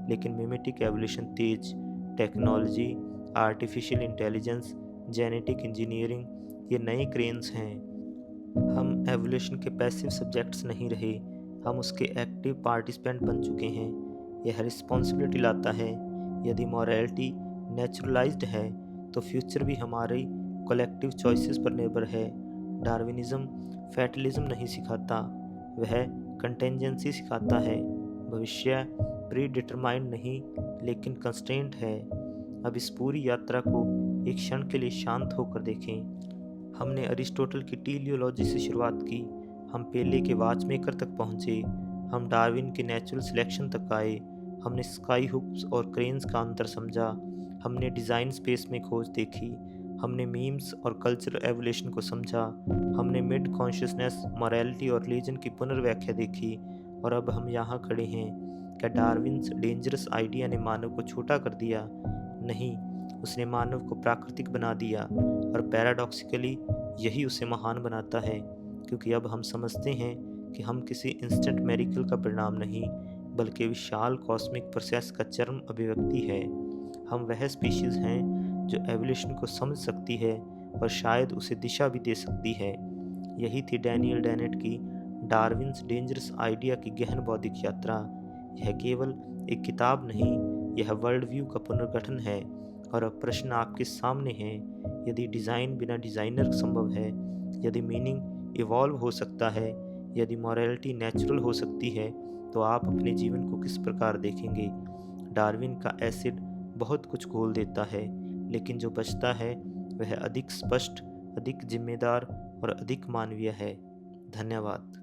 लेकिन मिमेटिक एवोल्यूशन तेज। Technology, artificial intelligence, genetic engineering ये नए क्रेन्स हैं। हम एवोल्यूशन के पैसिव सब्जेक्ट्स नहीं रहे, हम उसके एक्टिव पार्टिसिपेंट बन चुके हैं। यह रिस्पॉन्सिबिलिटी लाता है, यदि मॉरलिटी नेचुरलाइज्ड है तो फ्यूचर भी हमारी कलेक्टिव चॉइसेस पर निर्भर है। डार्विनिज्म फैटलिज्म नहीं सिखाता, वह कंटेंजेंसी सिखाता है। भविष्य प्री डिटरमाइंड नहीं, लेकिन कंस्ट्रेंट है। अब इस पूरी यात्रा को एक क्षण के लिए शांत होकर देखें। हमने अरिस्टोटल की टीलियोलॉजी से शुरुआत की, हम पेले के वॉचमेकर तक पहुँचे, हम डार्विन के नेचुरल सिलेक्शन तक आए, हमने स्काई हुक्स और क्रेन्स का अंतर समझा, हमने डिज़ाइन स्पेस में खोज देखी, हमने मीम्स और कल्चरल एवोल्यूशन को समझा, हमने मिड कॉन्शियसनेस, मॉरलिटी और रिलीजन की पुनर्व्याख्या देखी, और अब हम यहाँ खड़े हैं। क्या डार्विन्स डेंजरस आइडिया ने मानव को छोटा कर दिया? नहीं, उसने मानव को प्राकृतिक बना दिया, और पैराडॉक्सिकली यही उसे महान बनाता है, क्योंकि अब हम समझते हैं कि हम किसी इंस्टेंट मेरिकल का परिणाम नहीं, बल्कि विशाल कॉस्मिक प्रोसेस का चरम अभिव्यक्ति है। हम वह स्पीशीज़ हैं जो एवोल्यूशन को समझ सकती है और शायद उसे दिशा भी दे सकती है। यही थी डैनियल डेनेट की डार्विन्स डेंजरस आइडिया की गहन बौद्धिक यात्रा। यह केवल एक किताब नहीं, यह वर्ल्ड व्यू का पुनर्गठन है। और अब प्रश्न आपके सामने है, यदि डिज़ाइन बिना डिज़ाइनर संभव है, यदि मीनिंग इवॉल्व हो सकता है, यदि मॉरलिटी नेचुरल हो सकती है, तो आप अपने जीवन को किस प्रकार देखेंगे? डार्विन का एसिड बहुत कुछ घोल देता है, लेकिन जो बचता है वह अधिक स्पष्ट, अधिक जिम्मेदार और अधिक मानवीय है। धन्यवाद।